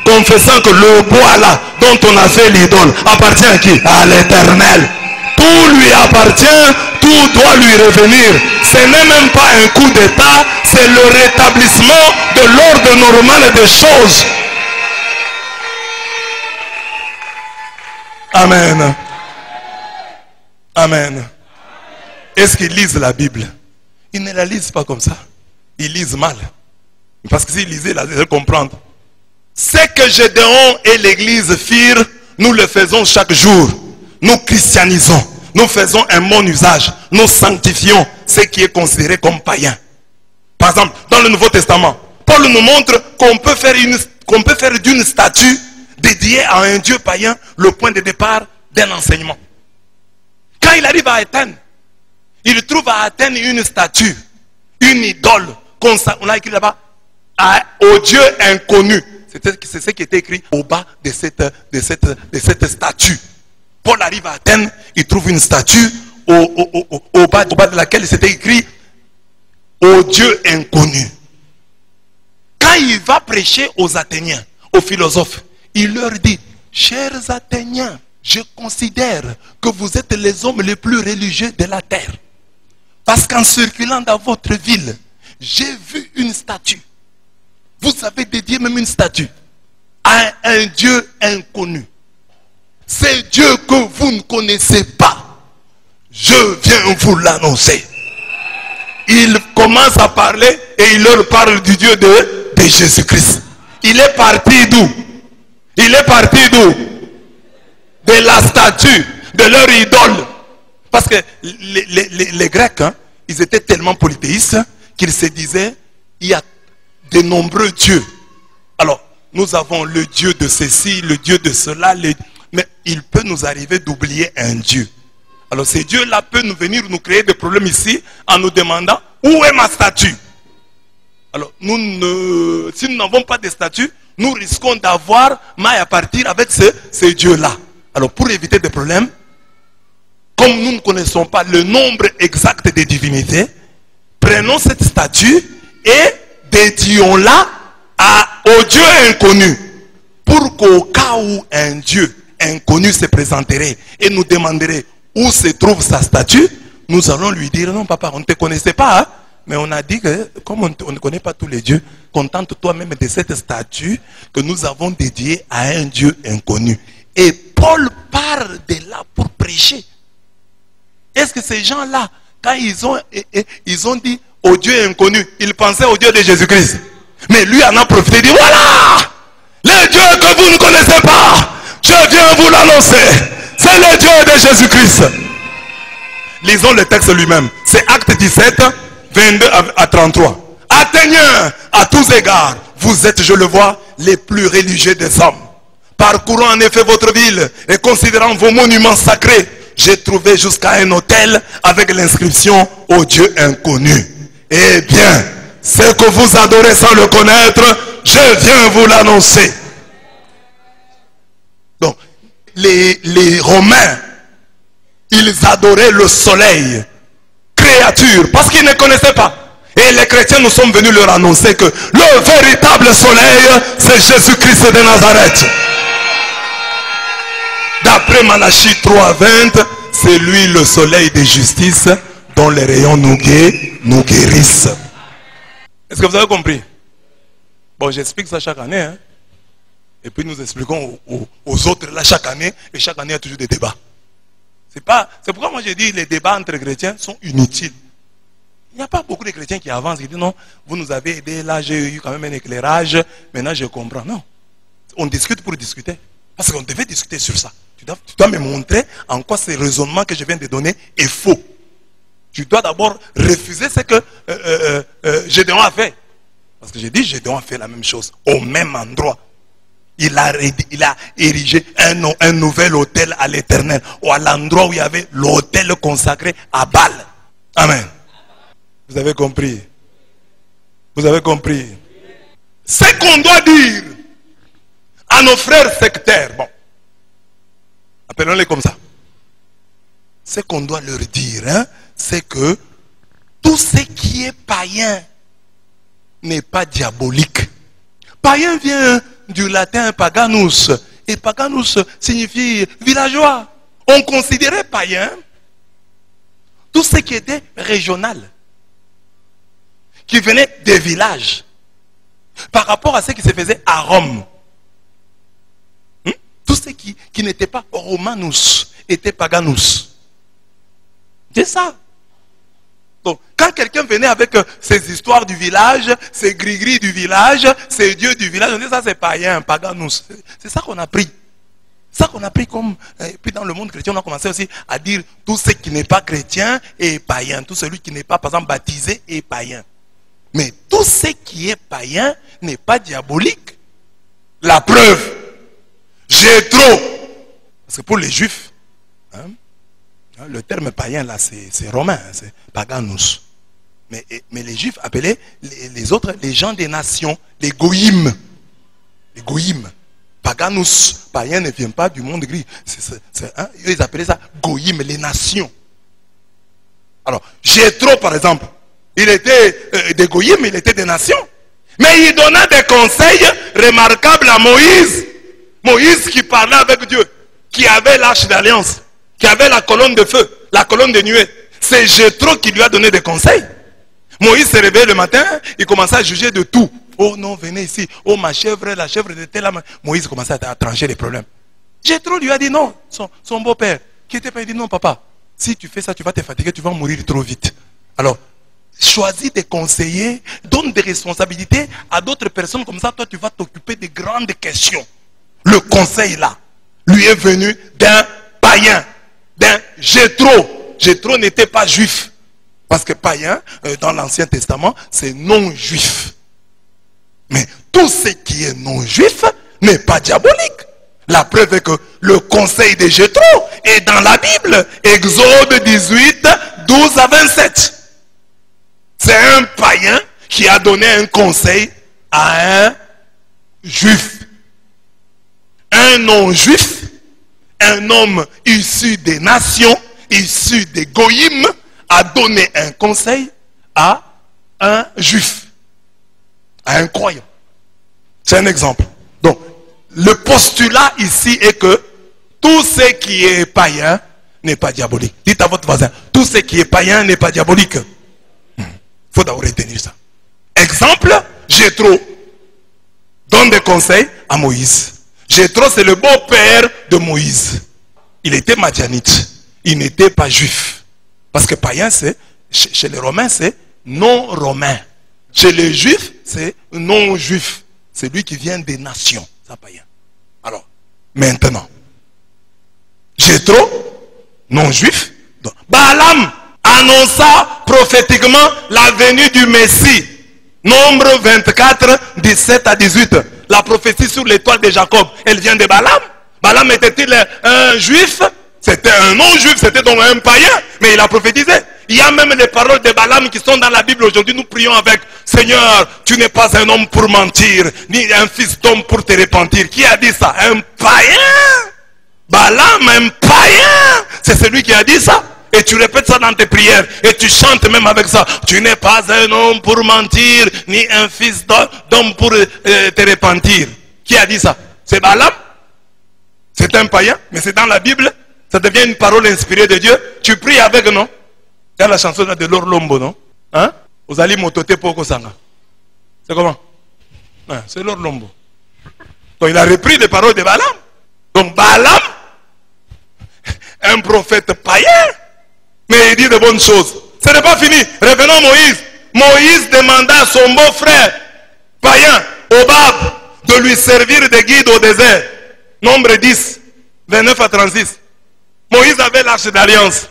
Confessant que le bois là dont on a fait l'idole appartient à qui? À l'Éternel. Tout lui appartient, tout doit lui revenir. Ce n'est même pas un coup d'état, c'est le rétablissement de l'ordre normal des choses. Amen. Amen. Est-ce qu'ils lisent la Bible? Ils ne la lisent pas comme ça. Ils lisent mal. Parce que s'ils lisaient, ils allaient comprendre. Ce que Gédéon et l'église firent, nous le faisons chaque jour. Nous christianisons. Nous faisons un bon usage. Nous sanctifions ce qui est considéré comme païen. Par exemple, dans le Nouveau Testament, Paul nous montre qu'on peut faire d'une statue dédiée à un Dieu païen le point de départ d'un enseignement. Quand il arrive à Athènes, il trouve à Athènes une statue, une idole. On a écrit là-bas, au Dieu inconnu. C'est ce qui était écrit au bas de cette statue. Paul arrive à Athènes, il trouve une statue au bas de laquelle c'était écrit au Dieu inconnu. Quand il va prêcher aux Athéniens, aux philosophes, il leur dit, chers Athéniens, je considère que vous êtes les hommes les plus religieux de la terre. Parce qu'en circulant dans votre ville, j'ai vu une statue. Vous avez dédié même une statue à un Dieu inconnu. C'est Dieu que vous ne connaissez pas. Je viens vous l'annoncer. Il commence à parler et il leur parle du Dieu de Jésus-Christ. Il est parti d'où? Il est parti d'où? De la statue, de leur idole. Parce que les Grecs, ils étaient tellement polythéistes qu'ils se disaient, il y a de nombreux dieux. Alors, nous avons le Dieu de ceci, le Dieu de cela, mais il peut nous arriver d'oublier un Dieu. Alors, ces dieux-là peuvent nous venir nous créer des problèmes ici en nous demandant, où est ma statue? Alors, si nous n'avons pas de statue, nous risquons d'avoir maille à partir avec ces dieux-là. Alors, pour éviter des problèmes, comme nous ne connaissons pas le nombre exact des divinités, prenons cette statue et dédions-la au Dieu inconnu. Pour qu'au cas où un Dieu inconnu se présenterait et nous demanderait où se trouve sa statue, nous allons lui dire, non papa, on ne te connaissait pas, mais on a dit que comme on ne connaît pas tous les dieux, contente-toi même de cette statue que nous avons dédiée à un Dieu inconnu. Et Paul part de là pour prêcher. Est-ce que ces gens-là, quand ils ont dit au Dieu inconnu, ils pensaient au Dieu de Jésus-Christ. Mais lui en a profité, il dit, voilà, le Dieu que vous ne connaissez pas, je viens vous l'annoncer. C'est le Dieu de Jésus-Christ. Lisons le texte lui-même. C'est Acte 17, 22 à 33. Athéniens, à tous égards, vous êtes, je le vois, les plus religieux des hommes. Parcourant en effet votre ville et considérant vos monuments sacrés, j'ai trouvé jusqu'à un hôtel avec l'inscription au Dieu inconnu. Eh bien, ce que vous adorez sans le connaître, je viens vous l'annoncer. Donc, les Romains, ils adoraient le soleil, créature, parce qu'ils ne connaissaient pas. Et les chrétiens, nous sommes venus leur annoncer que le véritable soleil, c'est Jésus-Christ de Nazareth. D'après Malachie 3:20, c'est lui le soleil de justice dont les rayons nous guérissent. Est-ce que vous avez compris? Bon, j'explique ça chaque année. Hein? Et puis nous expliquons aux autres là chaque année. Et chaque année, il y a toujours des débats. C'est pourquoi moi j'ai dit les débats entre chrétiens sont inutiles. Il n'y a pas beaucoup de chrétiens qui avancent, qui disent non, vous nous avez aidé, là j'ai eu quand même un éclairage, maintenant je comprends. Non, on discute pour discuter. Parce qu'on devait discuter sur ça. Tu dois me montrer en quoi ce raisonnement que je viens de donner est faux. Tu dois d'abord refuser ce que Gédéon a fait. Parce que j'ai dit, Gédéon a fait la même chose, au même endroit. Il a érigé un nouvel autel à l'Éternel, ou à l'endroit où il y avait l'autel consacré à Baal. Amen. Vous avez compris? Vous avez compris? Ce qu'on doit dire à nos frères sectaires, bon, appelons-les comme ça. Ce qu'on doit leur dire, hein, c'est que tout ce qui est païen n'est pas diabolique. Païen vient du latin paganus, et paganus signifie villageois. On considérait païen tout ce qui était régional, qui venait des villages, par rapport à ce qui se faisait à Rome. Tout ce qui n'était pas romanus était paganus. C'est ça. Donc, quand quelqu'un venait avec ses histoires du village, ses gris-gris du village, ses dieux du village, on dit ça c'est païen, paganus. C'est ça qu'on a pris. C'est ça qu'on a pris comme... Et puis dans le monde chrétien, on a commencé aussi à dire tout ce qui n'est pas chrétien est païen. Tout celui qui n'est pas, par exemple, baptisé est païen. Mais tout ce qui est païen n'est pas diabolique. La preuve, Jéthro. Parce que pour les juifs, hein, le terme païen là c'est romain, c'est paganus. Mais les juifs appelaient les autres les gens des nations, les goïms. Les goïms. Paganus, païen ne vient pas du monde gris. Ils appelaient ça goïm, les nations. Alors, Jéthro par exemple, il était des goïms, il était des nations. Mais il donna des conseils remarquables à Moïse. Moïse qui parlait avec Dieu, qui avait l'arche d'alliance, qui avait la colonne de feu, la colonne de nuée. C'est Jéthro qui lui a donné des conseils. Moïse se réveillait le matin, il commençait à juger de tout. Oh non, venez ici. Oh ma chèvre, la chèvre de telle. Moïse commençait à trancher les problèmes. Jéthro lui a dit non. Son beau-père, qui était pas, il dit non papa, si tu fais ça, tu vas te fatiguer, tu vas mourir trop vite. Alors, choisis des conseillers, donne des responsabilités à d'autres personnes, comme ça, toi tu vas t'occuper des grandes questions. Le conseil là, lui est venu d'un païen, d'un Jéthro. Jéthro n'était pas juif. Parce que païen, dans l'Ancien Testament, c'est non-juif. Mais tout ce qui est non-juif n'est pas diabolique. La preuve est que le conseil de Jéthro est dans la Bible. Exode 18, 12 à 27. C'est un païen qui a donné un conseil à un juif. Un non-juif, un homme issu des nations, issu des goïms, a donné un conseil à un juif, à un croyant. C'est un exemple. Donc, le postulat ici est que tout ce qui est païen n'est pas diabolique. Dites à votre voisin, tout ce qui est païen n'est pas diabolique. Il faut d'abord retenir ça. Exemple, Jéthro donne des conseils à Moïse. Jéthro, c'est le beau-père de Moïse. Il était madianite. Il n'était pas juif. Parce que païen, c'est, chez les Romains, c'est non-romain. Chez les Juifs, c'est non-juif. C'est lui qui vient des nations. Ça, païen. Alors, maintenant, Jéthro, non-juif, Balaam annonça prophétiquement la venue du Messie. Nombre 24, 17 à 18. la prophétie sur l'étoile de Jacob, elle vient de Balaam. Balaam était-il un juif? C'était un non-juif, c'était donc un païen, mais il a prophétisé. Il y a même les paroles de Balaam qui sont dans la Bible aujourd'hui. Nous prions avec: Seigneur, tu n'es pas un homme pour mentir, ni un fils d'homme pour te repentir. Qui a dit ça? Un païen. Balaam, un païen. C'est celui qui a dit ça. Et tu répètes ça dans tes prières. Et tu chantes même avec ça. Tu n'es pas un homme pour mentir, ni un fils d'homme pour te repentir. Qui a dit ça? C'est Balaam. C'est un païen, mais c'est dans la Bible. Ça devient une parole inspirée de Dieu. Tu pries avec, non? Il y a la chanson là de Lord Lombo, non? Hein? Vous allez mototer pour Kosanga. C'est comment? Ouais, c'est Lord Lombo. Donc il a repris les paroles de Balaam. Donc Balaam, un prophète païen, mais il dit de bonnes choses. Ce n'est pas fini. Revenons à Moïse. Moïse demanda à son beau-frère païen, Hobab, de lui servir de guide au désert. Nombre 10, 29 à 36. Moïse avait l'arche d'alliance.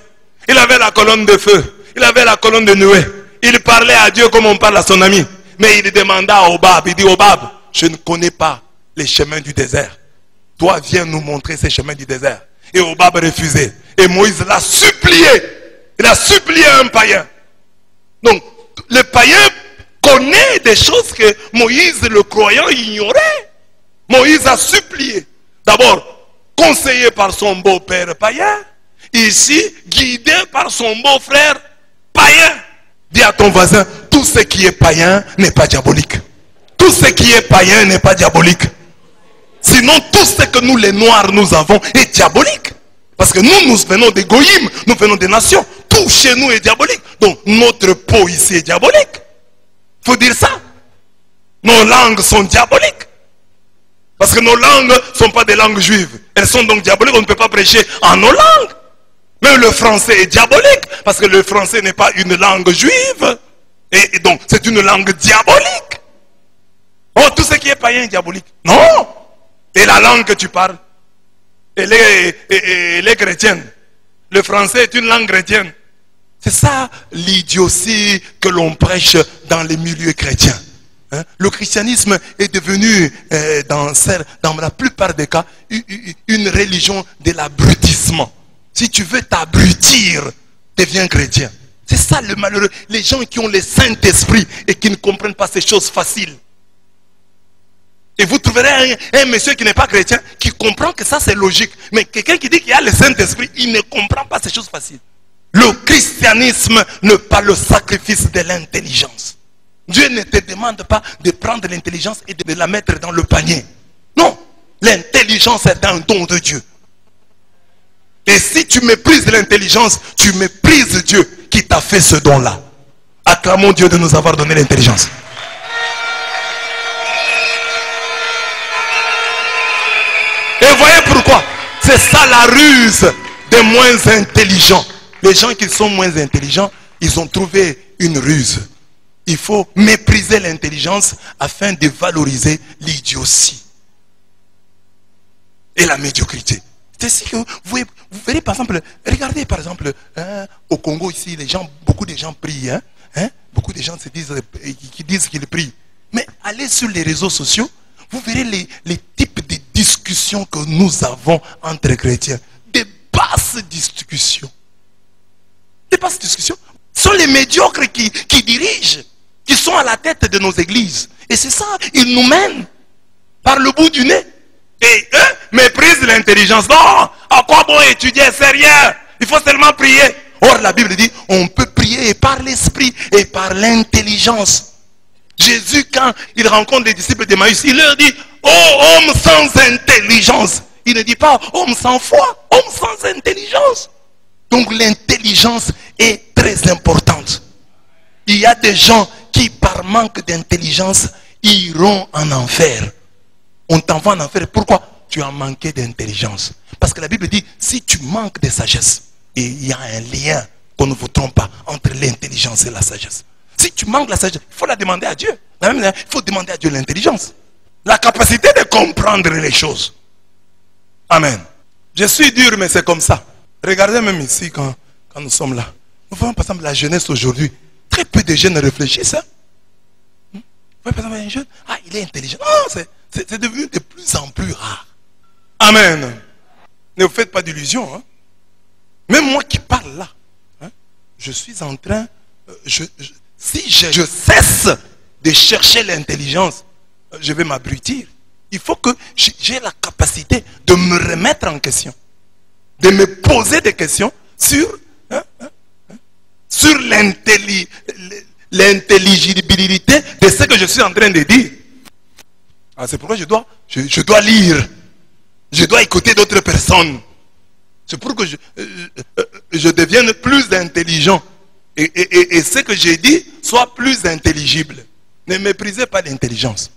Il avait la colonne de feu. Il avait la colonne de nuée. Il parlait à Dieu comme on parle à son ami. Mais il demanda à Hobab, il dit: Hobab, je ne connais pas les chemins du désert. Toi, viens nous montrer ces chemins du désert. Et Hobab refusait. Et Moïse l'a supplié. Il a supplié un païen. Donc, le païen connaît des choses que Moïse, le croyant, ignorait. Moïse a supplié. D'abord, conseillé par son beau-père païen. Ici, guidé par son beau-frère païen. Dis à ton voisin: tout ce qui est païen n'est pas diabolique. Tout ce qui est païen n'est pas diabolique. Sinon, tout ce que nous les noirs nous avons est diabolique. Parce que nous venons des goïms, nous venons des nations. Tout chez nous est diabolique. Donc notre peau ici est diabolique. Il faut dire ça. Nos langues sont diaboliques. Parce que nos langues ne sont pas des langues juives. Elles sont donc diaboliques, on ne peut pas prêcher en nos langues. Même le français est diabolique. Parce que le français n'est pas une langue juive. Et donc c'est une langue diabolique. Oh, tout ce qui est païen est diabolique. Non. Et la langue que tu parles, elle est chrétienne. Le français est une langue chrétienne. C'est ça l'idiotie que l'on prêche dans les milieux chrétiens. Hein? Le christianisme est devenu, dans la plupart des cas, une religion de l'abrutissement. Si tu veux t'abrutir, deviens chrétien. C'est ça le malheureux. Les gens qui ont le Saint-Esprit et qui ne comprennent pas ces choses faciles. Et vous trouverez un monsieur qui n'est pas chrétien, qui comprend que ça c'est logique. Mais quelqu'un qui dit qu'il y a le Saint-Esprit, il ne comprend pas ces choses faciles. Le christianisme n'est pas le sacrifice de l'intelligence. Dieu ne te demande pas de prendre l'intelligence et de la mettre dans le panier. Non, l'intelligence est un don de Dieu. Et si tu méprises l'intelligence, tu méprises Dieu qui t'a fait ce don-là. Acclamons Dieu de nous avoir donné l'intelligence. Et voyez pourquoi. C'est ça la ruse des moins intelligents. Les gens qui sont moins intelligents, ils ont trouvé une ruse. Il faut mépriser l'intelligence afin de valoriser l'idiotie et la médiocrité. C'est ainsi que vous verrez par exemple, regardez par exemple, au Congo ici, beaucoup de gens prient. Beaucoup de gens qui disent qu'ils prient. Mais allez sur les réseaux sociaux, vous verrez les types de discussions que nous avons entre chrétiens. Des basses discussions. Des basses discussions. Ce sont les médiocres qui dirigent, qui sont à la tête de nos églises. Et c'est ça, ils nous mènent par le bout du nez. Et eux méprisent l'intelligence. Non, à quoi bon étudier? C'est rien. Il faut seulement prier. Or, la Bible dit, on peut prier par l'esprit et par l'intelligence. Jésus, quand il rencontre les disciples d'Emmaüs, il leur dit: oh, homme sans intelligence. Il ne dit pas homme sans foi, homme sans intelligence. Donc l'intelligence est très importante. Il y a des gens qui, par manque d'intelligence, iront en enfer. On t'envoie en enfer. Pourquoi? Tu as manqué d'intelligence. Parce que la Bible dit, si tu manques de sagesse, et il y a un lien, qu'on ne vous trompe pas, entre l'intelligence et la sagesse. Si tu manques la sagesse, il faut la demander à Dieu. Il faut demander à Dieu l'intelligence. La capacité de comprendre les choses. Amen. Je suis dur, mais c'est comme ça. Regardez même ici, quand nous sommes là. Nous voyons par exemple la jeunesse aujourd'hui. Très peu de jeunes réfléchissent. Vous voyez par exemple un jeune, il est intelligent. Non, C'est devenu de plus en plus rare. Amen. Ne vous faites pas d'illusions. Hein? Même moi qui parle là, hein, je suis en train... si je cesse de chercher l'intelligence, je vais m'abrutir. Il faut que j'ai la capacité de me remettre en question. De me poser des questions sur l'intelligibilité de ce que je suis en train de dire. C'est pourquoi je dois lire. Je dois écouter d'autres personnes. C'est pour que je devienne plus intelligent. Et ce que j'ai dit soit plus intelligible. Ne méprisez pas l'intelligence.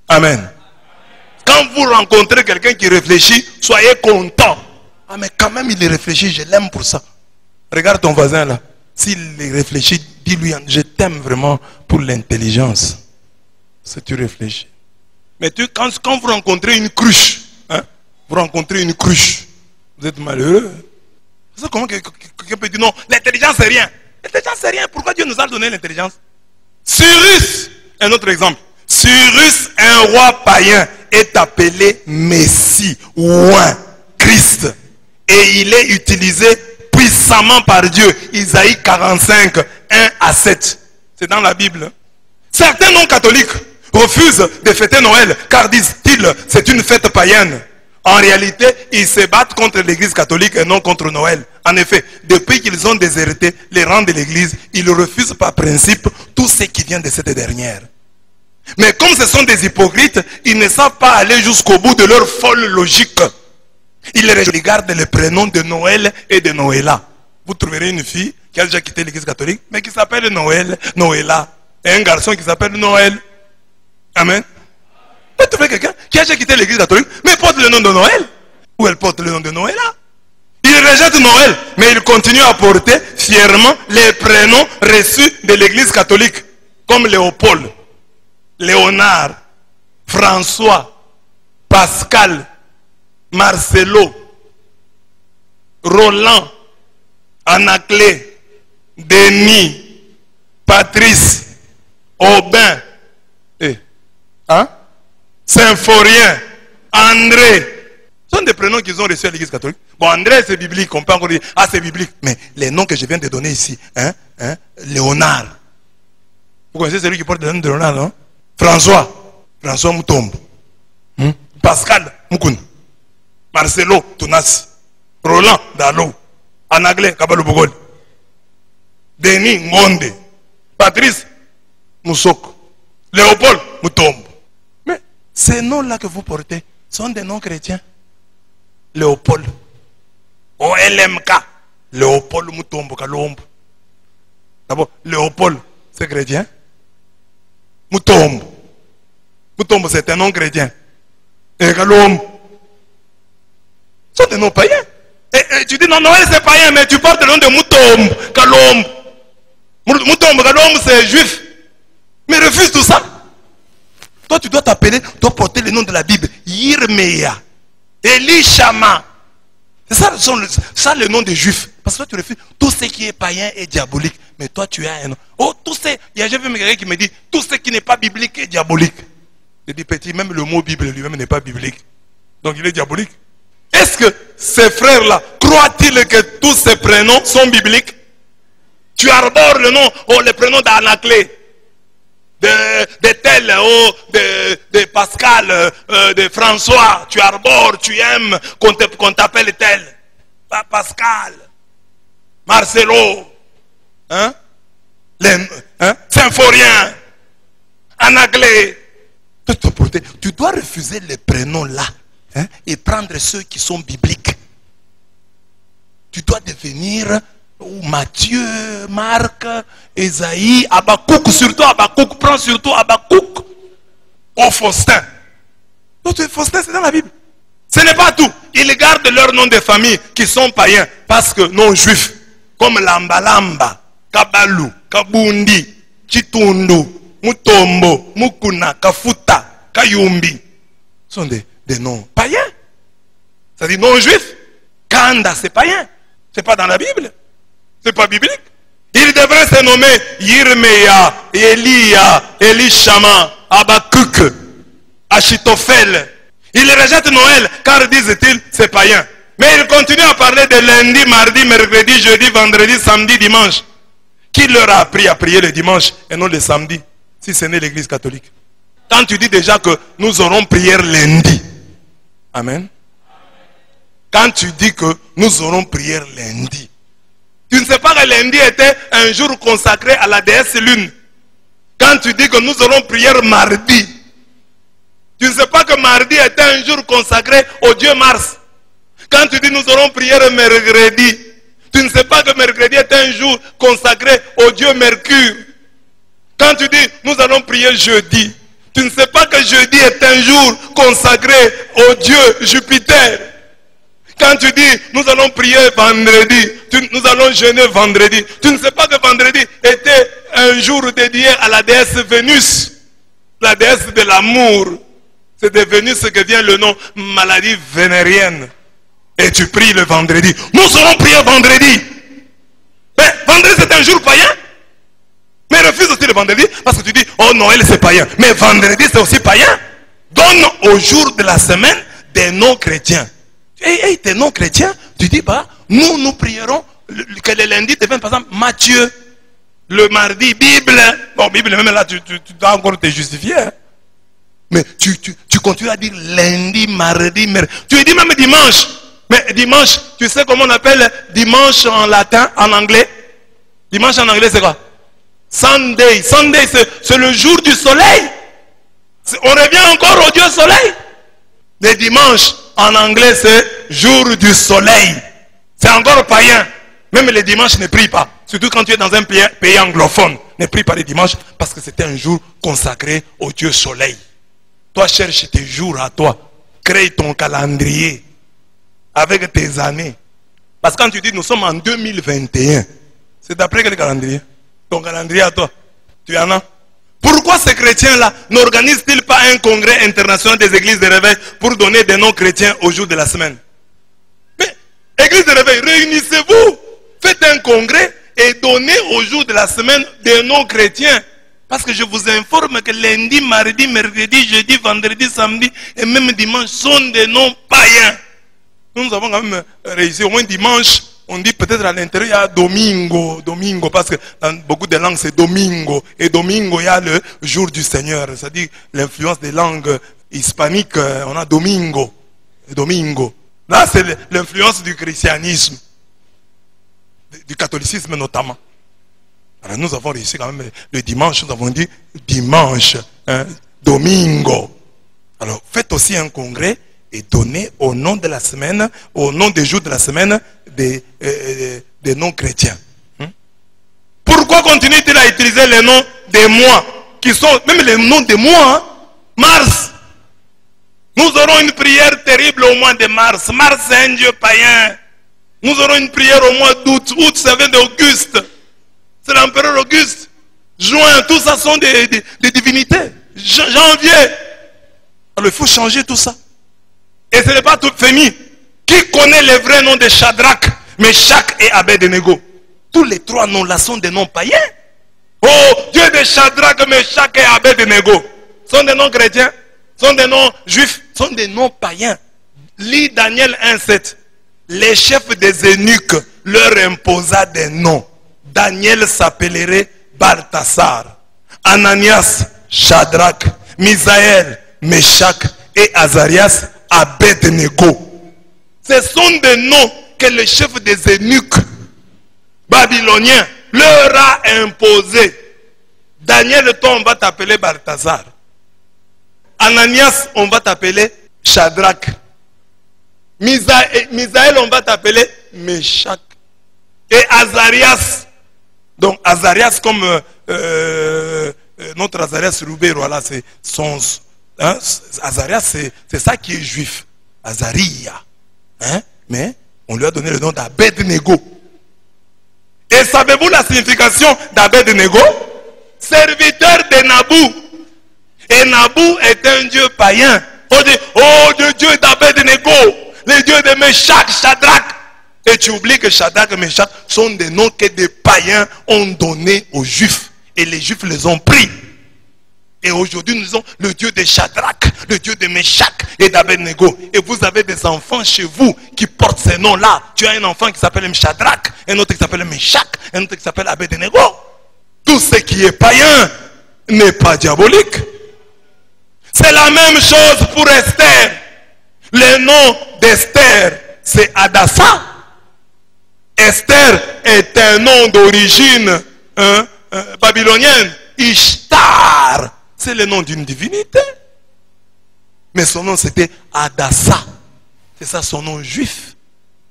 Amen. Quand vous rencontrez quelqu'un qui réfléchit, soyez content. Mais quand même il réfléchit, je l'aime pour ça. Regarde ton voisin là. S'il réfléchit, dis-lui, je t'aime vraiment pour l'intelligence. Si tu réfléchis. Mais quand vous rencontrez une cruche, hein, vous rencontrez une cruche, vous êtes malheureux. C'est ça comment quelqu'un peut dire non, l'intelligence c'est rien. L'intelligence c'est rien. Pourquoi Dieu nous a donné l'intelligence? Cyrus, un autre exemple. Cyrus, un roi païen, est appelé Messie, oint, Christ. Et il est utilisé puissamment par Dieu. Isaïe 45, 1 à 7. C'est dans la Bible. Certains non-catholiques refusent de fêter Noël, car disent-ils, c'est une fête païenne. En réalité, ils se battent contre l'église catholique et non contre Noël. En effet, depuis qu'ils ont déserté les rangs de l'église, ils refusent par principe tout ce qui vient de cette dernière. Mais comme ce sont des hypocrites, ils ne savent pas aller jusqu'au bout de leur folle logique. Ils regardent les prénoms de Noël et de Noëlla. Vous trouverez une fille qui a déjà quitté l'église catholique, mais qui s'appelle Noël, Noëlla. Et un garçon qui s'appelle Noël. Amen. Vous trouvez quelqu'un qui a déjà quitté l'église catholique, mais porte le nom de Noël. Ou elle porte le nom de Noëlla. Il rejette Noël, mais il continue à porter fièrement les prénoms reçus de l'église catholique. Comme Léopold, Léonard, François, Pascal, Marcelo, Roland, Anaclé, Denis, Patrice, Aubin, Symphorien, André. Ce sont des prénoms qu'ils ont reçus à l'église catholique. Bon, André c'est biblique, on peut encore dire, c'est biblique. Mais les noms que je viens de donner ici, Léonard. Vous connaissez celui qui porte le nom de Léonard, non? François Moutombo. Pascal Moukoun. Marcelo Tounas. Roland Dalo. Anaglé Kabalou Bogol. Denis Ngonde. Patrice Moussoko. Léopold Moutombo. Mais ces noms-là que vous portez sont des noms chrétiens. Léopold. OLMK. Léopold Moutombo Kalombo. D'abord, Léopold, c'est chrétien. Moutombo. Moutombo, c'est un nom chrétien. Et Kalombo. Ce sont des noms païens. Et tu dis non, Noël c'est païen, mais tu portes le nom de Moutombo Kalombo. Moutombo Kalombo, c'est juif. Mais refuse tout ça. Toi, tu dois t'appeler, tu dois porter le nom de la Bible. Yirmeya. Elishama. C'est ça le nom des juifs. Parce que toi, tu refuses tout ce qui est païen et diabolique. Mais toi, tu as un nom. Oh, tout ce. J'ai vu quelqu'un qui me dit tout ce qui n'est pas biblique est diabolique. Je dis petit, même le mot Bible lui-même n'est pas biblique. Donc il est diabolique. Est-ce que ces frères-là croient-ils que tous ces prénoms sont bibliques? Tu arbores le nom, les prénoms d'Anaclé, de tel, de Pascal, de François. Tu arbores, tu aimes qu'on t'appelle tel. Pascal, Marcelo, Symphorien, Anaclé. Tu dois refuser les prénoms là et prendre ceux qui sont bibliques. Tu dois devenir Matthieu, Marc, Esaïe, Habakkuk, surtout Habakkuk, prends surtout Habakkuk, Faustin. Donc Faustin c'est dans la Bible. Ce n'est pas tout. Ils gardent leurs noms de famille qui sont païens parce que non juifs, comme Lambalamba, Kabalou, Kabundi, Chitundu, Mutombo, Mukuna, Kafuta, Kayumbi. Ce sont des noms païens. C'est-à-dire non juifs. Kanda, c'est païen. C'est pas dans la Bible. C'est pas biblique. Il devrait se nommer Yirmeya, Elia, Elishama, Habakkuk. Achitophel. Ils rejettent Noël car disent-ils c'est païen. Mais ils continuent à parler de lundi, mardi, mercredi, jeudi, vendredi, samedi, dimanche. Qui leur a appris à prier le dimanche et non le samedi, si ce n'est l'église catholique? Quand tu dis déjà que nous aurons prière lundi. Amen. Quand tu dis que nous aurons prière lundi. Tu ne sais pas que lundi était un jour consacré à la déesse lune. Quand tu dis que nous aurons prière mardi. Tu ne sais pas que mardi était un jour consacré au dieu Mars. Quand tu dis nous aurons prière mercredi. Tu ne sais pas que mercredi est un jour consacré au dieu Mercure. Quand tu dis nous allons prier jeudi. Tu ne sais pas que jeudi est un jour consacré au dieu Jupiter. Quand tu dis nous allons prier vendredi, nous allons jeûner vendredi. Tu ne sais pas que vendredi était un jour dédié à la déesse Vénus. La déesse de l'amour. C'est de Vénus que vient le nom maladie vénérienne. Et tu pries le vendredi. Nous allons prier vendredi. Mais vendredi c'est un jour païen. Mais refuse aussi le vendredi parce que tu dis, oh Noël c'est païen. Mais vendredi c'est aussi païen. Donne au jour de la semaine des non-chrétiens. Et tes non-chrétiens, tu dis, bah, nous prierons que le lundi devienne par exemple Matthieu. Le mardi, Bible. Bon, Bible, même là, tu dois encore te justifier. Hein. Mais tu continues à dire lundi, mardi, mercredi. Tu dis même dimanche. Mais dimanche, tu sais comment on appelle dimanche en latin, en anglais? Dimanche en anglais, c'est quoi? Sunday. Sunday, c'est le jour du soleil. On revient encore au Dieu soleil. Le dimanche, en anglais, c'est jour du soleil. C'est encore païen. Même les dimanches ne prient pas. Surtout quand tu es dans un pays anglophone. Ne prie pas les dimanches parce que c'était un jour consacré au Dieu soleil. Toi, cherche tes jours à toi. Crée ton calendrier avec tes années. Parce que quand tu dis nous sommes en 2021, c'est d'après quel calendrier? Ton calendrier à toi. Tu en as? Pourquoi ces chrétiens-là n'organisent-ils pas un congrès international des églises de réveil pour donner des noms chrétiens au jour de la semaine? Mais, église de réveil, réunissez-vous, faites un congrès et donnez au jour de la semaine des noms chrétiens. Parce que je vous informe que lundi, mardi, mercredi, jeudi, vendredi, samedi et même dimanche sont des noms païens. Nous avons quand même réussi, au moins dimanche. On dit peut-être à l'intérieur, il y a Domingo, Domingo, parce que dans beaucoup de langues, c'est Domingo. Et Domingo, il y a le jour du Seigneur. C'est-à-dire l'influence des langues hispaniques, on a Domingo. Domingo. Là, c'est l'influence du christianisme, du catholicisme notamment. Alors nous avons réussi quand même le dimanche, nous avons dit dimanche, hein, Domingo. Alors faites aussi un congrès et donnez au nom de la semaine, au nom des jours de la semaine, des non-chrétiens. Pourquoi continue-t-il à utiliser les noms des mois, qui sont même les noms des mois, hein? Mars. Nous aurons une prière terrible au mois de mars. Mars, c'est un dieu païen. Nous aurons une prière au mois d'août. Août, ça vient d'Auguste. C'est l'empereur Auguste. Juin, tout ça sont des divinités. Janvier. Alors il faut changer tout ça. Et ce n'est pas tout féminin. Qui connaît les vrais noms de Shadrach, Meshach et Abednego? Tous les trois noms-là sont des noms païens. Oh, Dieu de Shadrach, Meshach et Abednego sont des noms chrétiens, sont des noms juifs, sont des noms païens. Lis Daniel 1,7. Les chefs des eunuques leur imposa des noms. Daniel s'appellerait Balthasar, Ananias, Shadrach, Misaël, Meshach et Azarias, Abednego. Ce sont des noms que le chef des eunuques babyloniens leur a imposés. Daniel, toi, on va t'appeler Balthasar. Ananias, on va t'appeler Shadrach. Misaël, on va t'appeler Meshach. Et Azarias. Donc, Azarias, comme notre Azarias Roubé, voilà, c'est son. Hein, Azarias, c'est ça qui est juif. Azaria. Hein? Mais on lui a donné le nom d'Abednego. Et savez-vous la signification d'Abednego? Serviteur de Nabou. Et Nabou est un dieu païen. On dit, oh, le dieu d'Abednego, le dieu de Meshach, Shadrach. Et tu oublies que Shadrach et Meshach sont des noms que des païens ont donnés aux juifs. Et les juifs les ont pris. Et aujourd'hui, nous disons le Dieu de Shadrach, le Dieu de Meshach et d'Abednego. Et vous avez des enfants chez vous qui portent ces noms-là. Tu as un enfant qui s'appelle Shadrach, un autre qui s'appelle Meshach, un autre qui s'appelle Abednego. Tout ce qui est païen n'est pas diabolique. C'est la même chose pour Esther. Le nom d'Esther, c'est Adassa. Esther est un nom d'origine babylonienne. Ishtar, c'est le nom d'une divinité. Mais son nom c'était Adassa. C'est ça son nom juif.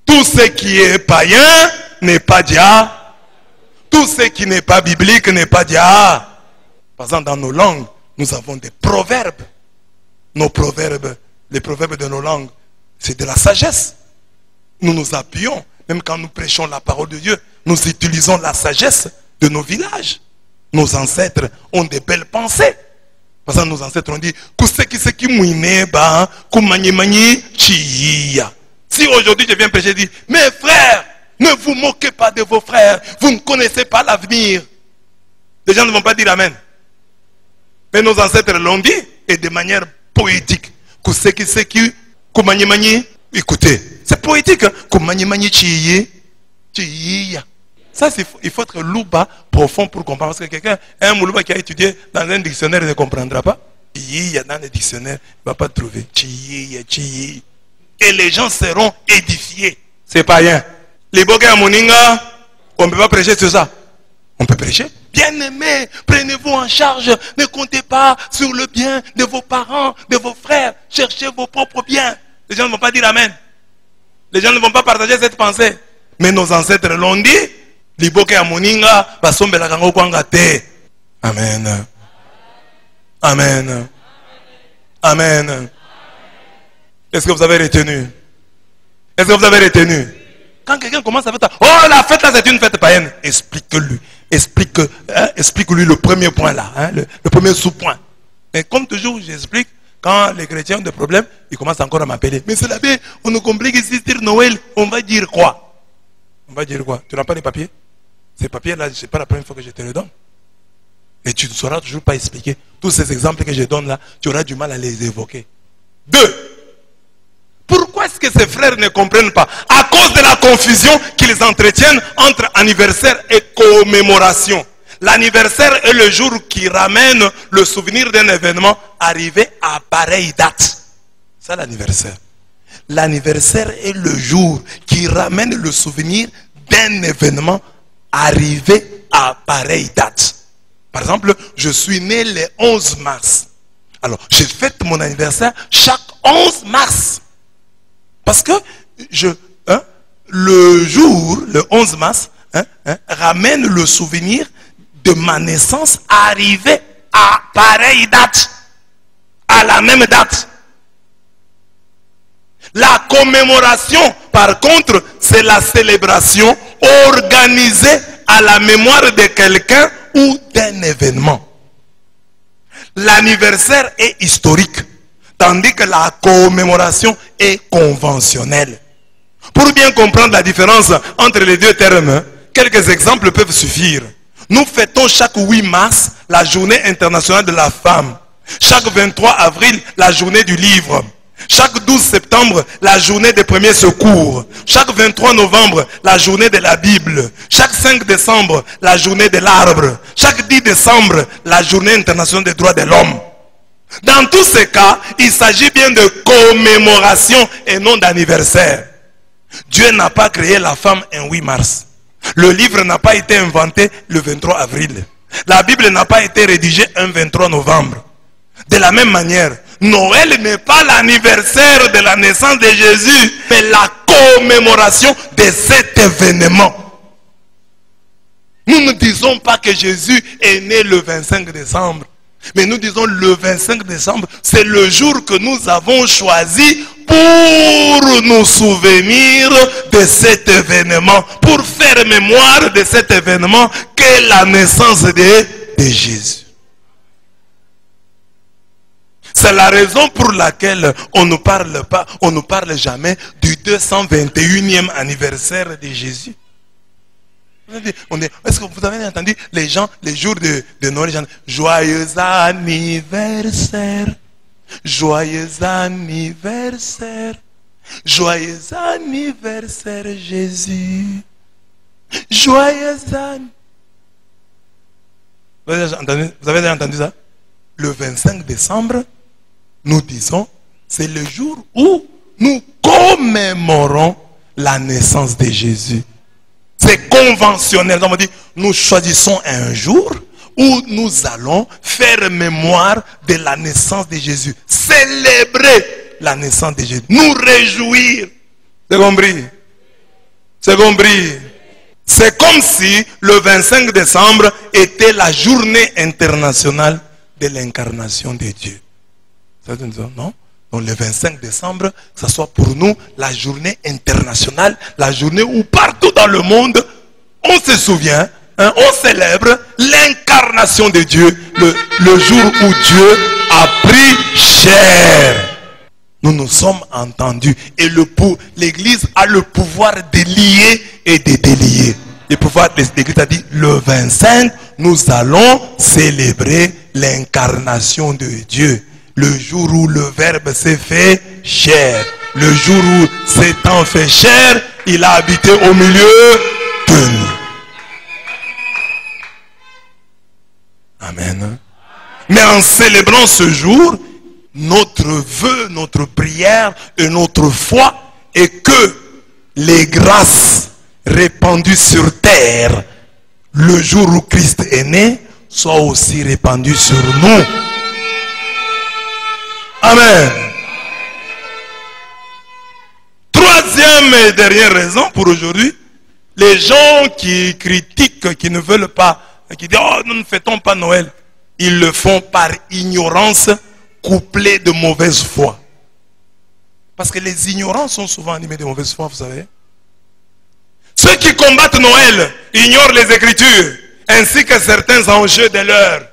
Tout ce qui est païen n'est pas diable. Tout ce qui n'est pas biblique n'est pas diable. Par exemple, dans nos langues, nous avons des proverbes. Nos proverbes, les proverbes de nos langues, c'est de la sagesse. Nous nous appuyons, même quand nous prêchons la parole de Dieu, nous utilisons la sagesse de nos villages. Nos ancêtres ont de belles pensées. Par exemple, nos ancêtres ont dit, si aujourd'hui je viens prêcher, je dis, mes frères, ne vous moquez pas de vos frères, vous ne connaissez pas l'avenir. Les gens ne vont pas dire Amen. Mais nos ancêtres l'ont dit, et de manière poétique. Écoutez, c'est poétique. Ça, il faut être louba profond pour comprendre. Parce que quelqu'un, un moulouba qui a étudié dans un dictionnaire ne comprendra pas. Dans le dictionnaire, il ne va pas trouver. Et les gens seront édifiés. C'est pas rien. Les boga moninga, on ne peut pas prêcher sur ça. On peut prêcher. Bien-aimés, prenez-vous en charge. Ne comptez pas sur le bien de vos parents, de vos frères. Cherchez vos propres biens. Les gens ne vont pas dire Amen. Les gens ne vont pas partager cette pensée. Mais nos ancêtres l'ont dit. Amen. Amen. Amen. Est-ce que vous avez retenu? Est-ce que vous avez retenu? Quand quelqu'un commence à faire, oh, la fête là c'est une fête païenne, explique-lui. Explique-lui le premier point là, hein, le premier sous-point. Mais comme toujours, j'explique, quand les chrétiens ont des problèmes, ils commencent encore à m'appeler. Mais c'est l'abbé, on nous complique ici, dire Noël, on va dire quoi? On va dire quoi? Tu n'as pas les papiers? Ces papiers-là, ce n'est pas la première fois que je te les donne. Et tu ne sauras toujours pas expliquer. Tous ces exemples que je donne là, tu auras du mal à les évoquer. 2. Pourquoi est-ce que ces frères ne comprennent pas? À cause de la confusion qu'ils entretiennent entre anniversaire et commémoration. L'anniversaire est le jour qui ramène le souvenir d'un événement arrivé à pareille date. C'est l'anniversaire. L'anniversaire est le jour qui ramène le souvenir d'un événement arrivé à pareille date. Par exemple, je suis né le 11 mars. Alors, je fête mon anniversaire chaque 11 mars. Parce que le jour, le 11 mars, ramène le souvenir de ma naissance arrivée à pareille date. À la même date. La commémoration, par contre, c'est la célébration organisée à la mémoire de quelqu'un ou d'un événement. L'anniversaire est historique, tandis que la commémoration est conventionnelle. Pour bien comprendre la différence entre les deux termes, quelques exemples peuvent suffire. Nous fêtons chaque 8 mars la journée internationale de la femme. Chaque 23 avril, la journée du livre. Chaque 12 septembre, la journée des premiers secours. Chaque 23 novembre, la journée de la Bible. Chaque 5 décembre, la journée de l'arbre. Chaque 10 décembre, la journée internationale des droits de l'homme. Dans tous ces cas, il s'agit bien de commémoration et non d'anniversaire. Dieu n'a pas créé la femme un 8 mars. Le livre n'a pas été inventé le 23 avril. La Bible n'a pas été rédigée un 23 novembre. De la même manière, Noël n'est pas l'anniversaire de la naissance de Jésus, mais la commémoration de cet événement. Nous ne disons pas que Jésus est né le 25 décembre, mais nous disons le 25 décembre, c'est le jour que nous avons choisi pour nous souvenir de cet événement, pour faire mémoire de cet événement qu'est la naissance de Jésus. C'est la raison pour laquelle on ne parle pas, on ne parle jamais du 221e anniversaire de Jésus. Est-ce que vous avez entendu les gens, les jours de Noël, les gens, joyeux anniversaire, Joyeux anniversaire. Joyeux anniversaire Jésus. Joyeux anniversaire. Vous avez déjà entendu ça? Le 25 décembre, nous disons, c'est le jour où nous commémorons la naissance de Jésus. C'est conventionnel. On dit, nous choisissons un jour où nous allons faire mémoire de la naissance de Jésus. Célébrer la naissance de Jésus. Nous réjouir. C'est compris? C'est compris? C'est comme si le 25 décembre était la journée internationale de l'incarnation de Dieu. Ça veut dire non? Donc le 25 décembre, ça soit pour nous la journée internationale, la journée où partout dans le monde, on se souvient, hein, on célèbre l'incarnation de Dieu, le jour où Dieu a pris chair. Nous nous sommes entendus et l'Église a le pouvoir de lier et de délier. Le pouvoir de l'Église a dit, le 25, nous allons célébrer l'incarnation de Dieu. Le jour où le Verbe s'est fait chair. Le jour où s'étant fait chair, il a habité au milieu de nous. Amen. Mais en célébrant ce jour, notre vœu, notre prière et notre foi est que les grâces répandues sur terre le jour où Christ est né soient aussi répandues sur nous. Amen. Troisième et dernière raison pour aujourd'hui, les gens qui critiquent, qui ne veulent pas, qui disent oh nous ne fêtons pas Noël, ils le font par ignorance couplée de mauvaise foi. Parce que les ignorants sont souvent animés de mauvaise foi, vous savez. Ceux qui combattent Noël ignorent les Écritures, ainsi que certains enjeux de l'heure.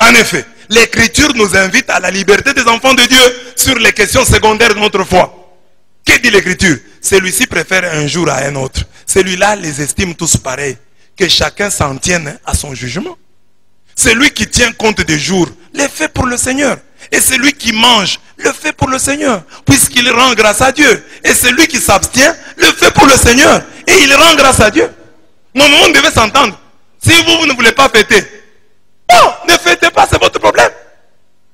En effet, l'Écriture nous invite à la liberté des enfants de Dieu sur les questions secondaires de notre foi. Que dit l'Écriture? Celui-ci préfère un jour à un autre. Celui-là les estime tous pareils. Que chacun s'en tienne à son jugement. Celui qui tient compte des jours, le fait pour le Seigneur. Et celui qui mange, le fait pour le Seigneur, puisqu'il rend grâce à Dieu. Et celui qui s'abstient, le fait pour le Seigneur. Et il rend grâce à Dieu. Non, mais on devait s'entendre. Si vous ne voulez pas fêter, non, ne fêtez pas, c'est votre problème.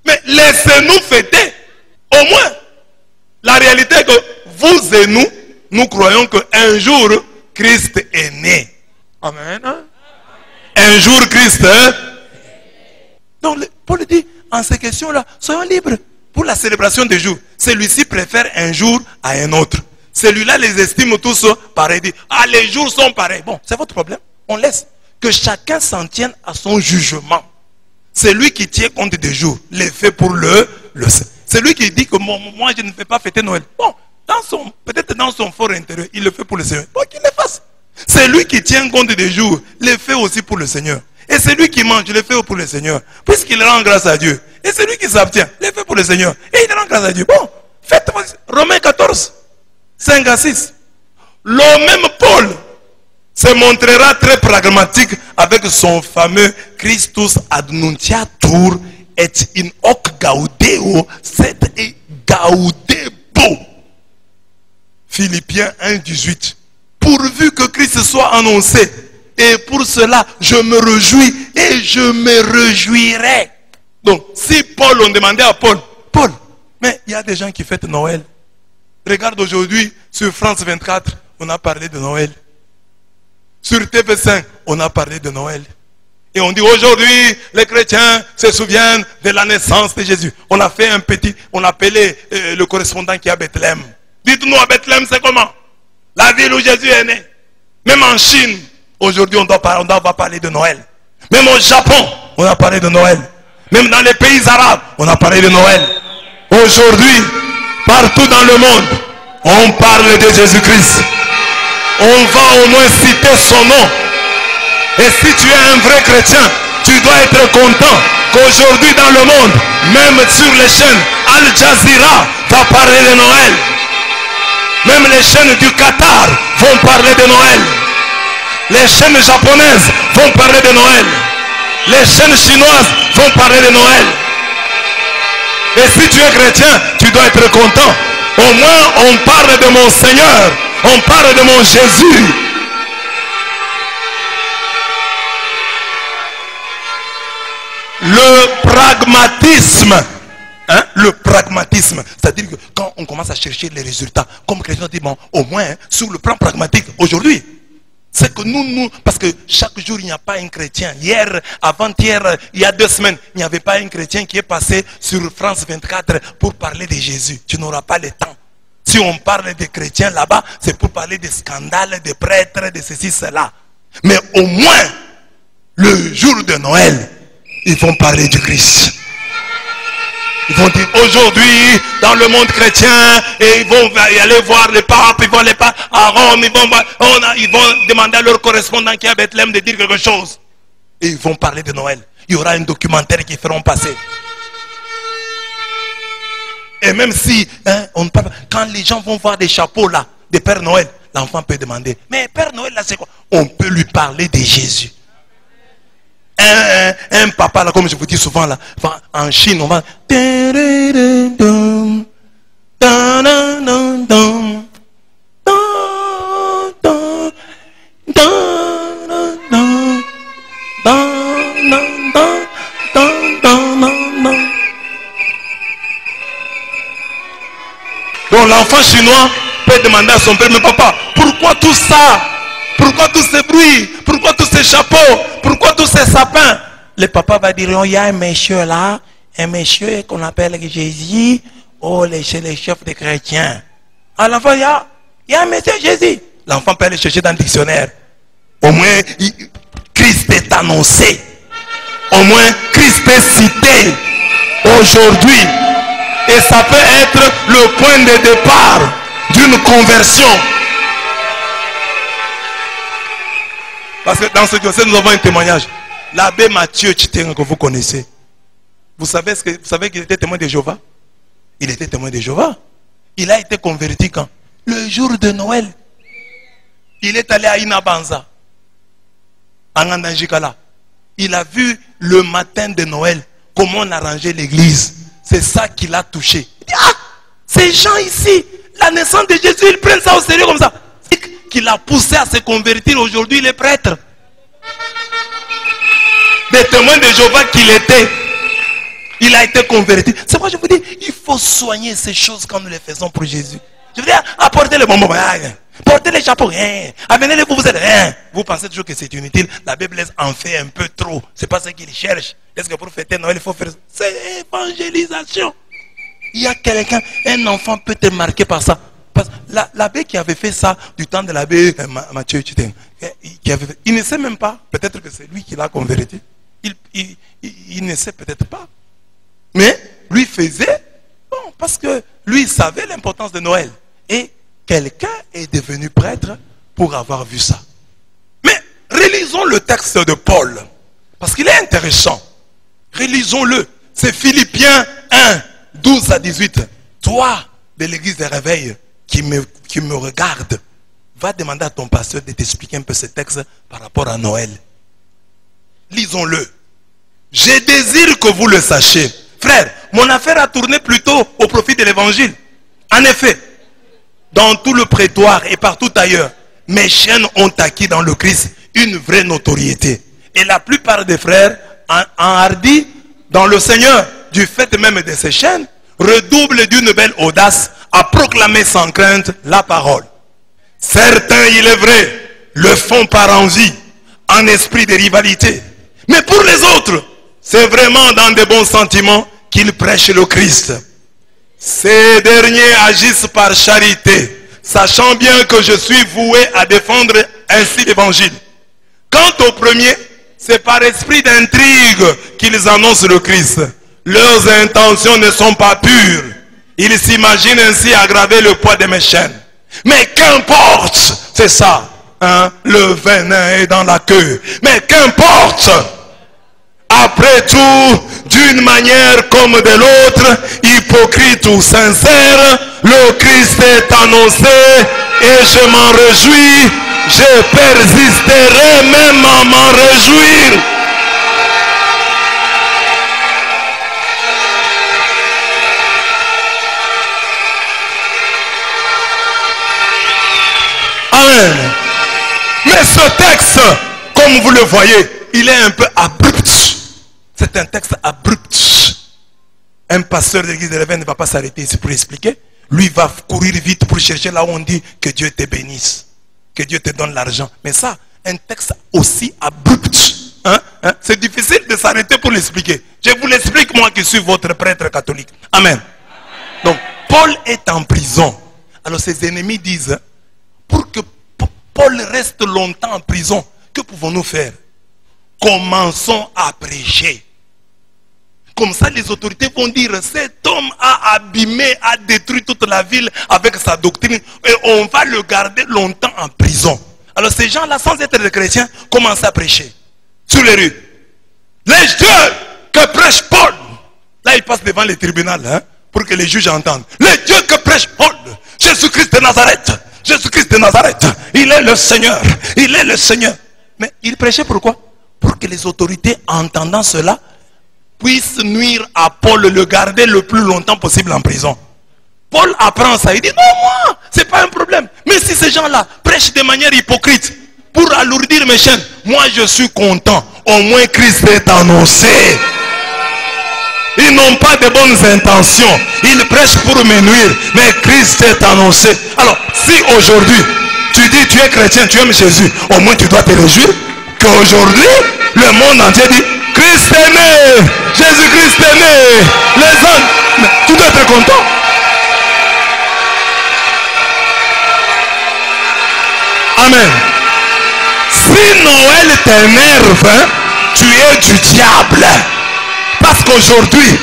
Mais laissez-nous fêter. Au moins, la réalité est que vous et nous croyons qu'un jour, Christ est né. Amen. Un jour, Christ est. Donc, Paul dit, en ces questions-là, soyons libres pour la célébration des jours. Celui-ci préfère un jour à un autre. Celui-là les estime tous pareils. Dit, ah, les jours sont pareils. Bon, c'est votre problème. On laisse. Que chacun s'en tienne à son jugement. Celui qui tient compte des jours, les fait pour le celui qui dit que moi je ne fais pas fêter Noël. Bon, peut-être dans son fort intérieur, il le fait pour le Seigneur. Bon, qu'il le fasse. Celui qui tient compte des jours, les fait aussi pour le Seigneur. Et celui qui mange, le fait pour le Seigneur. Puisqu'il rend grâce à Dieu. Et celui qui s'abstient, le fait pour le Seigneur. Et il rend grâce à Dieu. Bon, faites Romains 14, 5 à 6. Le même Paul se montrera très pragmatique avec son fameux Christus adnuntiatur et in hoc gaudeo sed gaudebo. Philippiens 1, 18. Pourvu que Christ soit annoncé, et pour cela je me réjouis et je me réjouirai. Donc si Paul, on demandait à Paul, mais il y a des gens qui fêtent Noël. Regarde aujourd'hui sur France 24, on a parlé de Noël. Sur TV5, on a parlé de Noël. Et on dit aujourd'hui, les chrétiens se souviennent de la naissance de Jésus. On a fait on a appelé le correspondant qui est à Bethléem. Dites-nous à Bethléem, c'est comment? La ville où Jésus est né. Même en Chine, aujourd'hui, on doit parler de Noël. Même au Japon, on a parlé de Noël. Même dans les pays arabes, on a parlé de Noël. Aujourd'hui, partout dans le monde, on parle de Jésus-Christ. On va au moins citer son nom. Et si tu es un vrai chrétien, tu dois être content qu'aujourd'hui dans le monde, même sur les chaînes, Al Jazeera va parler de Noël. Même les chaînes du Qatar vont parler de Noël. Les chaînes japonaises vont parler de Noël. Les chaînes chinoises vont parler de Noël. Et si tu es chrétien, tu dois être content. Au moins, on parle de mon Seigneur. On parle de mon Jésus. Le pragmatisme. Hein? Le pragmatisme. C'est-à-dire que quand on commence à chercher les résultats, comme chrétien, on dit, bon, au moins, hein, sur le plan pragmatique, aujourd'hui, c'est que nous, parce que chaque jour, il n'y a pas un chrétien. Hier, avant-hier, il y a 2 semaines, il n'y avait pas un chrétien qui est passé sur France 24 pour parler de Jésus. Tu n'auras pas le temps. Si on parle des chrétiens là-bas, c'est pour parler des scandales, des prêtres, de ceci, cela. Mais au moins, le jour de Noël, ils vont parler du Christ. Ils vont dire aujourd'hui, dans le monde chrétien, et ils vont aller voir les papes, ils vont aller à Rome, ils vont demander à leur correspondant qui est à Bethléem de dire quelque chose. Et ils vont parler de Noël. Il y aura un documentaire qu'ils feront passer. Et même si, hein, on parle, quand les gens vont voir des chapeaux là, de Père Noël, l'enfant peut demander, mais Père Noël là c'est quoi? On peut lui parler de Jésus. Un papa là, comme je vous dis souvent là, en Chine, on va... Donc l'enfant chinois peut demander à son père, mais papa, pourquoi tout ça? Pourquoi tous ces bruits? Pourquoi tous ces chapeaux? Pourquoi tous ces sapins? Le papa va dire, oh, il y a un monsieur là, un monsieur qu'on appelle Jésus, oh, c'est le chef des chrétiens. À l'enfant, il y a un monsieur Jésus. L'enfant peut aller chercher dans le dictionnaire. Au moins, Christ est annoncé. Au moins, Christ est cité aujourd'hui. Et ça peut être le point de départ d'une conversion. Parce que dans ce diocèse, nous avons un témoignage. L'abbé Mathieu Chitenga, que vous connaissez. Vous savez qu'il était témoin de Jéhovah? Il était témoin de Jéhovah. Il a été converti quand? Le jour de Noël. Il est allé à Inabanza, à Ngandanjikala. Il a vu le matin de Noël comment on arrangeait l'église. C'est ça qui l'a touché. Il dit, ah, ces gens ici, la naissance de Jésus, ils prennent ça au sérieux comme ça. Qui l'a poussé à se convertir aujourd'hui, les prêtres. Des témoins de Jéhovah qu'il était. Il a été converti. C'est pourquoi je vous dis, il faut soigner ces choses quand nous les faisons pour Jésus. Je veux dire, apportez les bonbons, portez les chapeaux, amenez-les vous êtes rien. Vous pensez toujours que c'est inutile. La Bible en fait un peu trop. C'est pas ce qu'il cherche. Est-ce que pour fêter Noël, il faut faire ça? C'est évangélisation. Il y a quelqu'un, un enfant peut être marqué par ça. Parce que l'abbé qui avait fait ça du temps de l'abbé Mathieu Chitenga, il ne sait même pas. Peut-être que c'est lui qui l'a converti. Il ne sait peut-être pas. Mais lui faisait, bon, parce que lui savait l'importance de Noël. Et quelqu'un est devenu prêtre pour avoir vu ça. Mais relisons le texte de Paul. Parce qu'il est intéressant. Relisons-le. C'est Philippiens 1, 12 à 18. Toi, de l'église des réveils, qui me regarde, va demander à ton pasteur de t'expliquer un peu ce texte par rapport à Noël. Lisons-le. Je désire que vous le sachiez. Frère, mon affaire a tourné plutôt au profit de l'évangile. En effet, dans tout le prétoire et partout ailleurs, mes chaînes ont acquis dans le Christ une vraie notoriété. Et la plupart des frères, enhardis dans le Seigneur, du fait même de ces chaînes, redoublent d'une belle audace à proclamer sans crainte la parole. Certains, il est vrai, le font par envie, en esprit de rivalité. Mais pour les autres, c'est vraiment dans de bons sentiments qu'ils prêchent le Christ. Ces derniers agissent par charité, sachant bien que je suis voué à défendre ainsi l'évangile. Quant aux premiers, c'est par esprit d'intrigue qu'ils annoncent le Christ. Leurs intentions ne sont pas pures. Ils s'imaginent ainsi aggraver le poids de mes chaînes. Mais qu'importe, c'est ça, hein, le venin est dans la queue. Mais qu'importe, après tout, d'une manière comme de l'autre, hypocrite ou sincère, le Christ est annoncé et je m'en réjouis. Je persisterai même à m'en réjouir. Amen. Mais ce texte, comme vous le voyez, il est un peu abrupt. C'est un texte abrupt. Un pasteur de l'église de l'évêque ne va pas s'arrêter ici pour expliquer. Lui va courir vite pour chercher là où on dit que Dieu te bénisse, que Dieu te donne l'argent. Mais ça, un texte aussi abrupt, c'est difficile de s'arrêter pour l'expliquer. Je vous l'explique, moi qui suis votre prêtre catholique. Amen. Donc, Paul est en prison. Alors ses ennemis disent, pour que Paul reste longtemps en prison, que pouvons-nous faire? Commençons à prêcher. Comme ça, les autorités vont dire, cet homme a abîmé, a détruit toute la ville avec sa doctrine, et on va le garder longtemps en prison. Alors ces gens-là, sans être des chrétiens, commencent à prêcher sur les rues. Les dieux que prêche Paul, là il passe devant les tribunaux, pour que les juges entendent. Les dieux que prêche Paul, Jésus-Christ de Nazareth, Jésus-Christ de Nazareth, il est le Seigneur, il est le Seigneur. Mais il prêchait pourquoi? Pour que les autorités, entendant cela, puissent nuire à Paul, le garder le plus longtemps possible en prison. Paul apprend ça, il dit, non, moi, c'est pas un problème. Mais si ces gens-là prêchent de manière hypocrite, pour alourdir mes chaînes, moi je suis content. Au moins Christ est annoncé. Ils n'ont pas de bonnes intentions. Ils prêchent pour me nuire. Mais Christ est annoncé. Alors, si aujourd'hui, tu dis tu es chrétien, tu aimes Jésus, au moins tu dois te réjouir qu'aujourd'hui, le monde entier dit, Christ est né, Jésus-Christ est né. Les hommes, tu dois être content. Amen. Si Noël t'énerve, tu es du diable. Parce qu'aujourd'hui,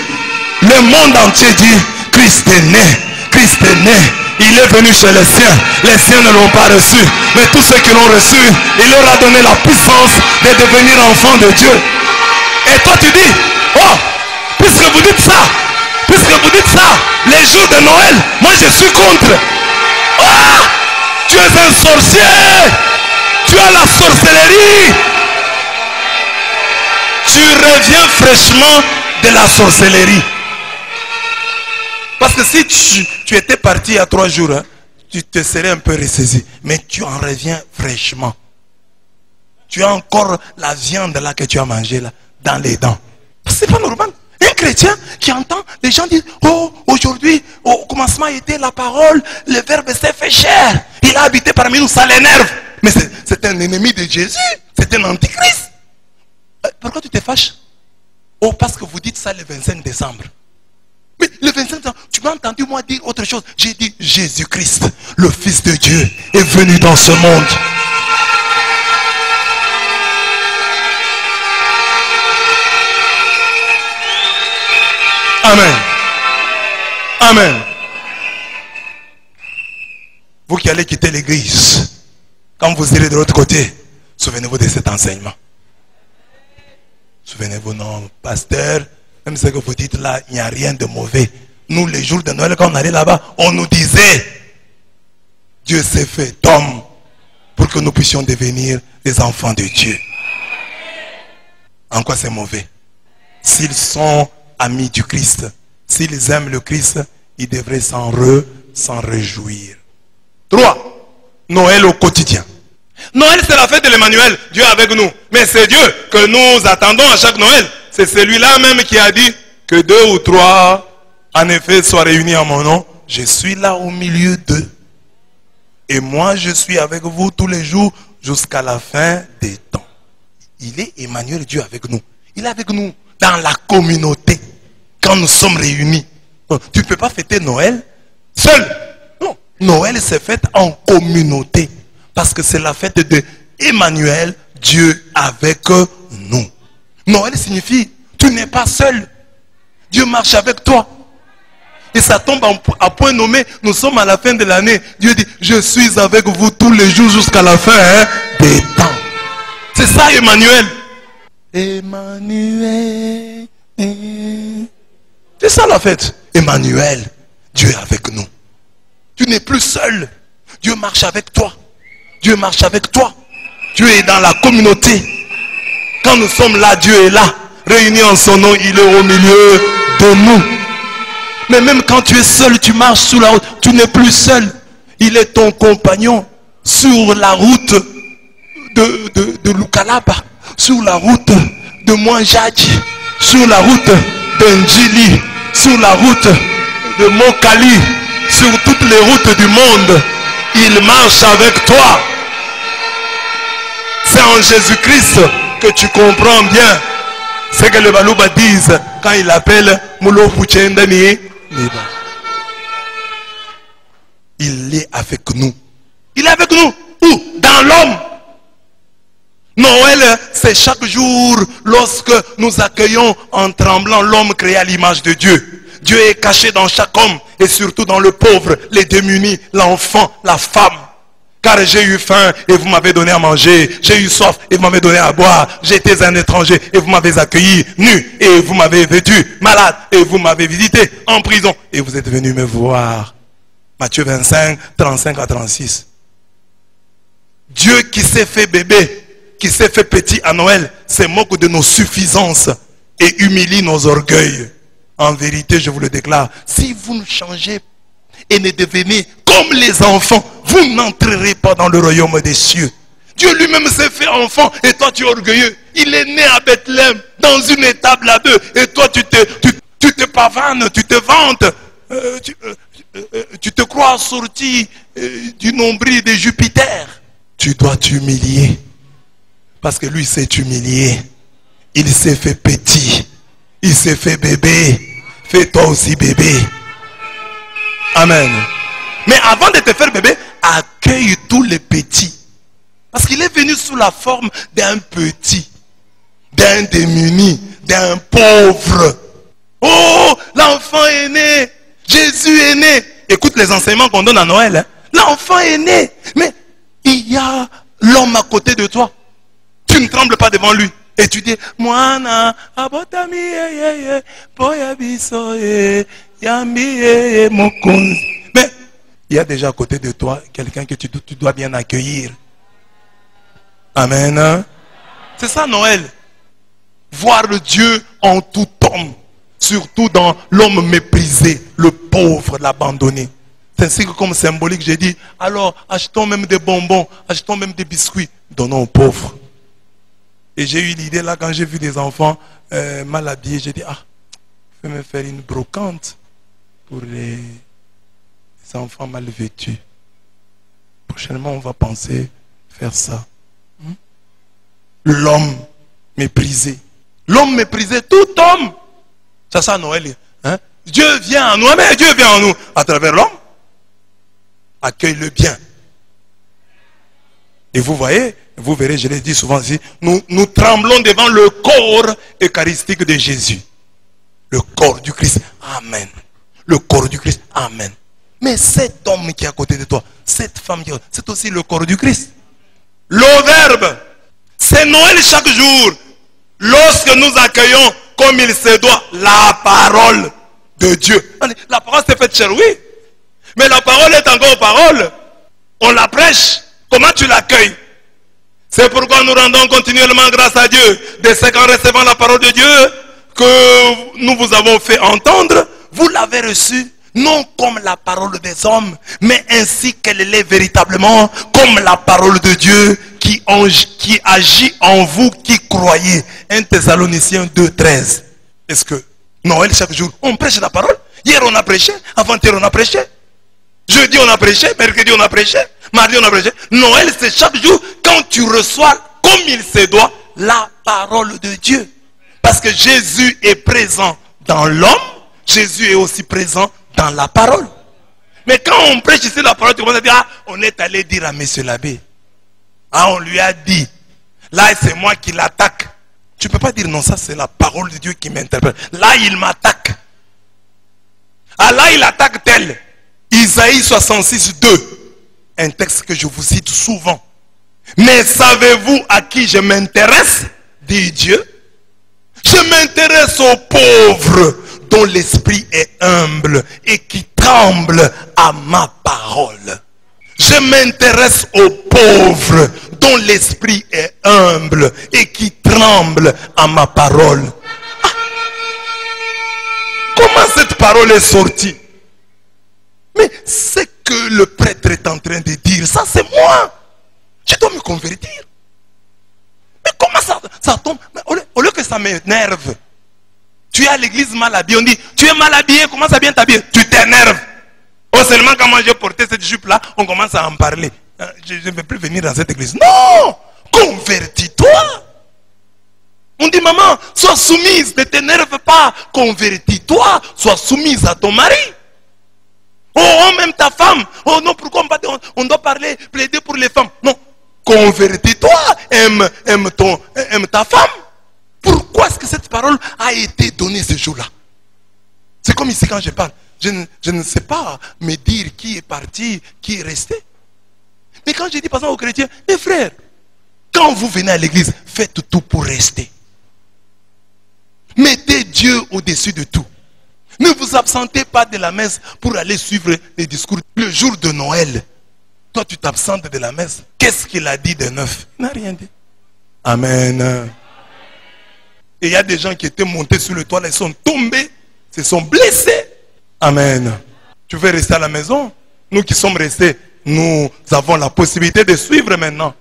le monde entier dit, Christ est né, Christ est né. Il est venu chez les siens ne l'ont pas reçu. Mais tous ceux qui l'ont reçu, il leur a donné la puissance de devenir enfants de Dieu. Et toi tu dis, oh, puisque vous dites ça, les jours de Noël, moi je suis contre. Oh, tu es un sorcier, tu as la sorcellerie. Tu reviens fraîchement de la sorcellerie. Parce que si tu étais parti il y a 3 jours, tu te serais un peu ressaisi. Mais tu en reviens fraîchement. Tu as encore la viande là que tu as mangée là, dans les dents. C'est pas normal. Un chrétien qui entend les gens dire, oh, aujourd'hui, au commencement était la parole, le verbe s'est fait chair. Il a habité parmi nous, ça l'énerve. Mais c'est un ennemi de Jésus. C'est un antichrist. Pourquoi tu te fâches? Oh, parce que vous dites ça le 25 décembre. Mais le 25 décembre, tu m'as entendu moi dire autre chose. J'ai dit Jésus-Christ, le Fils de Dieu, est venu dans ce monde. Amen. Amen. Vous qui allez quitter l'église, quand vous irez de l'autre côté, souvenez-vous de cet enseignement. Souvenez-vous, non, pasteur, même ce que vous dites là, il n'y a rien de mauvais. Nous, les jours de Noël, quand on allait là-bas, on nous disait, Dieu s'est fait homme pour que nous puissions devenir des enfants de Dieu. En quoi c'est mauvais? S'ils sont amis du Christ, s'ils aiment le Christ, ils devraient s'en réjouir. 3. Noël au quotidien. Noël, c'est la fête de l'Emmanuel, Dieu avec nous. Mais c'est Dieu que nous attendons à chaque Noël. C'est celui-là même qui a dit que 2 ou 3, en effet, soient réunis en mon nom. Je suis là au milieu d'eux. Et moi, je suis avec vous tous les jours jusqu'à la fin des temps. Il est Emmanuel, Dieu avec nous. Il est avec nous dans la communauté. Quand nous sommes réunis. Tu ne peux pas fêter Noël seul. Non. Noël, c'est fête en communauté. Parce que c'est la fête de Emmanuel, Dieu avec nous. Noël signifie, tu n'es pas seul. Dieu marche avec toi. Et ça tombe à point nommé, nous sommes à la fin de l'année. Dieu dit, je suis avec vous tous les jours jusqu'à la fin des temps. C'est ça Emmanuel. Emmanuel. C'est ça la fête. Emmanuel, Dieu est avec nous. Tu n'es plus seul. Dieu marche avec toi. Dieu marche avec toi. Dieu est dans la communauté. Quand nous sommes là, Dieu est là. Réunis en son nom, il est au milieu de nous. Mais même quand tu es seul, tu marches sous la route, tu n'es plus seul. Il est ton compagnon. sur la route de Lukalaba, sur la route de Mwanjadji, sur la route d'Ndjili, sur la route de Mokali, sur toutes les routes du monde, il marche avec toi. C'est en Jésus-Christ que tu comprends bien ce que les Balouba disent quand il appelle Moulo Pouchendani. Il est avec nous. Il est avec nous. Où? Dans l'homme. Noël, c'est chaque jour lorsque nous accueillons en tremblant l'homme créé à l'image de Dieu. Dieu est caché dans chaque homme et surtout dans le pauvre, les démunis, l'enfant, la femme. Car j'ai eu faim et vous m'avez donné à manger. J'ai eu soif et vous m'avez donné à boire. J'étais un étranger et vous m'avez accueilli. Nu et vous m'avez vêtu. Malade et vous m'avez visité. En prison et vous êtes venu me voir. Matthieu 25, 35 à 36. Dieu qui s'est fait bébé, qui s'est fait petit à Noël, se moque de nos suffisances et humilie nos orgueils. En vérité, je vous le déclare, si vous ne changez et ne devenez comme les enfants, vous n'entrerez pas dans le royaume des cieux. Dieu lui-même s'est fait enfant et toi tu es orgueilleux. Il est né à Bethléem dans une étable à deux et toi tu te pavanes, tu te vantes, tu te crois sorti du nombril de Jupiter. Tu dois t'humilier parce que lui s'est humilié. Il s'est fait petit, il s'est fait bébé. Fais-toi aussi bébé. Amen. Mais avant de te faire bébé, accueille tous les petits. Parce qu'il est venu sous la forme d'un petit, d'un démuni, d'un pauvre. Oh, l'enfant est né. Jésus est né. Écoute les enseignements qu'on donne à Noël. Hein. L'enfant est né. Mais il y a l'homme à côté de toi. Tu ne trembles pas devant lui. Et tu dis, Moana, abotami, poyabiso, yambi, mokonzi. Mais il y a déjà à côté de toi quelqu'un que tu dois bien accueillir. Amen. C'est ça Noël. Voir le Dieu en tout homme. Surtout dans l'homme méprisé, le pauvre, l'abandonné. C'est ainsi que comme symbolique, j'ai dit, alors achetons même des bonbons, achetons même des biscuits, donnons aux pauvres. Et j'ai eu l'idée là, quand j'ai vu des enfants mal habillés, j'ai dit, ah, je vais me faire une brocante pour les enfants mal vêtus. Prochainement, on va penser faire ça. L'homme méprisé. L'homme méprisé, tout homme. C'est ça Noël. Hein? Dieu vient en nous, mais Dieu vient en nous à travers l'homme. Accueille-le bien. Et vous voyez, vous verrez, je l'ai dit souvent ici, nous tremblons devant le corps eucharistique de Jésus. Le corps du Christ. Amen. Le corps du Christ. Amen. Mais cet homme qui est à côté de toi, cette femme qui est, c'est aussi le corps du Christ. Le Verbe, c'est Noël chaque jour. Lorsque nous accueillons comme il se doit la parole de Dieu. La parole s'est faite chair, oui. Mais la parole est encore parole. On la prêche. Comment tu l'accueilles? C'est pourquoi nous rendons continuellement grâce à Dieu de ce qu'en recevant la parole de Dieu que nous vous avons fait entendre, vous l'avez reçue non comme la parole des hommes, mais ainsi qu'elle l'est véritablement, comme la parole de Dieu qui agit en vous qui croyez. 1 Thessaloniciens 2,13. Est-ce que Noël chaque jour, on prêche la parole? Hier on a prêché, avant-hier on a prêché. Jeudi on a prêché, mercredi on a prêché, mardi on a prêché. Noël c'est chaque jour quand tu reçois comme il se doit la parole de Dieu. Parce que Jésus est présent dans l'homme, Jésus est aussi présent dans la parole. Mais quand on prêche ici la parole, tu commences à dire, ah, on est allé dire à monsieur l'abbé. Ah, on lui a dit. Là c'est moi qui l'attaque. Tu ne peux pas dire non, ça c'est la parole de Dieu qui m'interpelle. Là il m'attaque. Ah là il attaque tel. Isaïe 66, 2. Un texte que je vous cite souvent. Mais savez-vous à qui je m'intéresse? Dit Dieu. Je m'intéresse aux pauvres dont l'esprit est humble et qui tremble à ma parole. Je m'intéresse aux pauvres dont l'esprit est humble et qui tremble à ma parole. Ah. Comment cette parole est sortie? Mais c'est que que le prêtre est en train de dire? Ça, c'est moi. Je dois me convertir. Mais comment ça tombe? Au lieu que ça m'énerve, tu es à l'église mal habillé, on dit, tu es mal habillé, comment ça bien t'habiller? Tu t'énerves. Oh, seulement quand moi j'ai porté cette jupe-là, on commence à en parler. Je ne vais plus venir dans cette église. Non! Convertis-toi! On dit, maman, sois soumise, ne t'énerve pas. Convertis-toi, sois soumise à ton mari. Oh, même ta femme. Oh non, pourquoi on doit parler, plaider pour les femmes? Non, convertis-toi, aime ta femme. Pourquoi est-ce que cette parole a été donnée ce jour-là? C'est comme ici quand je parle. Je ne sais pas me dire qui est parti, qui est resté. Mais quand je dis par exemple aux chrétiens, mes frères, quand vous venez à l'église, faites tout pour rester. Mettez Dieu au-dessus de tout. Ne vous absentez pas de la messe pour aller suivre les discours. Le jour de Noël, toi tu t'absentes de la messe. Qu'est-ce qu'il a dit de neuf? Il n'a rien dit. Amen. Et il y a des gens qui étaient montés sur le toit, ils sont tombés, se sont blessés. Amen. Tu veux rester à la maison? Nous qui sommes restés, nous avons la possibilité de suivre maintenant.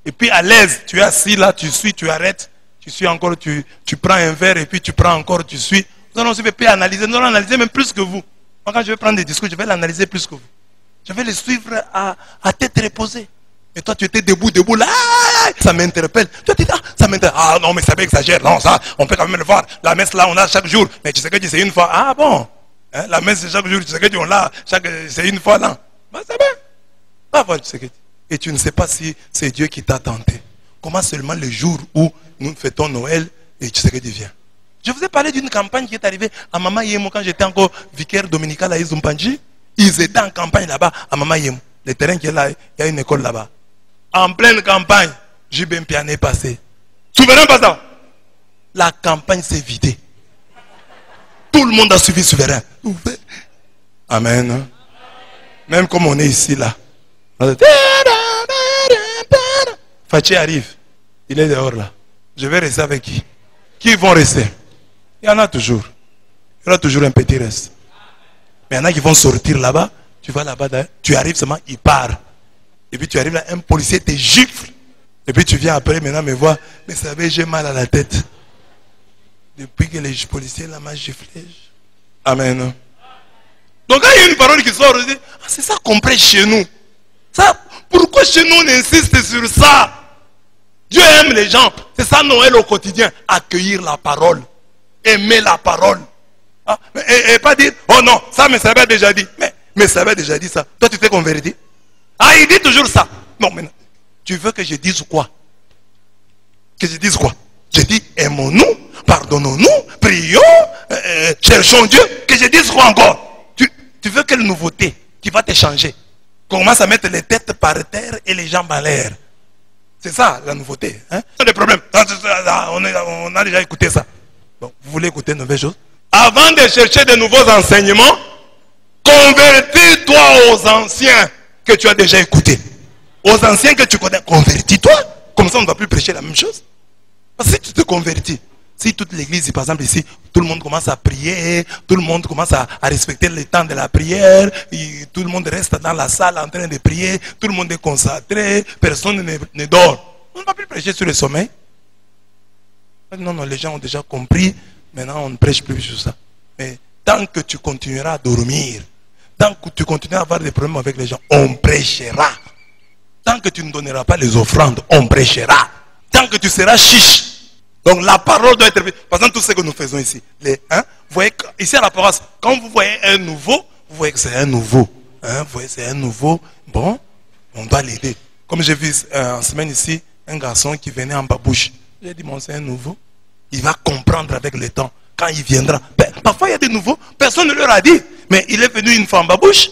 Et puis à l'aise, tu es assis là, tu suis, tu arrêtes. Tu suis encore, tu prends un verre et puis tu prends encore, tu suis. Nous allons plus analyser, nous allons analyser même plus que vous. Moi, quand je vais prendre des discours, je vais l'analyser plus que vous. Je vais les suivre à tête reposée. Et toi, tu étais debout là, ça m'interpelle. Toi, tu dis, ça m'interpelle. Ah non, mais ça exagère. Non, ça, on peut quand même le voir. La messe là, on a chaque jour. Mais tu sais que c'est une fois. Ah bon, hein, la messe c'est chaque jour. Tu sais que on l'a, c'est une fois là. Ben, c'est bien. Va voir, tu sais que. Et tu ne sais pas si c'est Dieu qui t'a tenté. Comment seulement le jour où nous fêtons Noël et tu sais que tu viens. Je vous ai parlé d'une campagne qui est arrivée à Mama Yemo quand j'étais encore vicaire dominical à Izumpanji. Ils étaient en campagne là-bas à Mama Yemo. Le terrain qui est là, il y a une école là-bas. En pleine campagne, Jibem Piané est passé. Souverain passant. La campagne s'est vidée. Tout le monde a suivi souverain. Amen. Même comme on est ici là. Faché arrive. Il est dehors là. Je vais rester avec qui? Qui vont rester? Il y en a toujours. Il y aura toujours un petit reste. Mais il y en a qui vont sortir là-bas. Tu vas là-bas, tu arrives seulement, il part. Et puis tu arrives là, un policier te gifle. Et puis tu viens après maintenant me voir. Mais vous savez, j'ai mal à la tête. Depuis que les policiers là m'ont giflé. Amen. Donc quand il y a une parole qui sort, on dit, ah, c'est ça qu'on prêche chez nous. Ça, pourquoi chez nous on insiste sur ça? Dieu aime les gens. C'est ça Noël au quotidien. Accueillir la parole. Aimer la parole. Ah, et pas dire, oh non, ça mais ça avait déjà dit. Mais ça avait déjà dit ça. Toi tu t'es converti. Ah, il dit toujours ça. Non, maintenant, tu veux que je dise quoi? Que je dise quoi? Je dis, aimons-nous, pardonnons-nous, prions, cherchons Dieu. Que je dise quoi encore? Tu veux quelle nouveauté qui va te changer? Commence à mettre les têtes par terre et les jambes en l'air. C'est ça la nouveauté. Hein? Pas de problème. On a déjà écouté ça. Bon, vous voulez écouter de nouvelles choses? Avant de chercher de nouveaux enseignements, convertis-toi aux anciens que tu as déjà écoutés. Aux anciens que tu connais, convertis-toi. Comme ça, on ne va plus prêcher la même chose. Parce que si tu te convertis, si toute l'église, par exemple ici, tout le monde commence à prier, tout le monde commence à respecter le temps de la prière, et tout le monde reste dans la salle en train de prier, tout le monde est concentré, personne ne dort. On ne va plus prêcher sur le sommeil. Non, non, les gens ont déjà compris, maintenant on ne prêche plus sur ça. Mais tant que tu continueras à dormir, tant que tu continueras à avoir des problèmes avec les gens, on prêchera. Tant que tu ne donneras pas les offrandes, on prêchera. Tant que tu seras chiche. Donc la parole doit être... Par exemple, tout ce que nous faisons ici. Vous voyez, ici à la paroisse, quand vous voyez un nouveau, vous voyez que c'est un nouveau. Vous voyez, c'est un nouveau. Bon, on doit l'aider. Comme j'ai vu en semaine ici, un garçon qui venait en babouche. J'ai dit, bon, c'est un nouveau. Il va comprendre avec le temps. Quand il viendra. Parfois, il y a des nouveaux. Personne ne leur a dit. Mais il est venu une fois en babouche.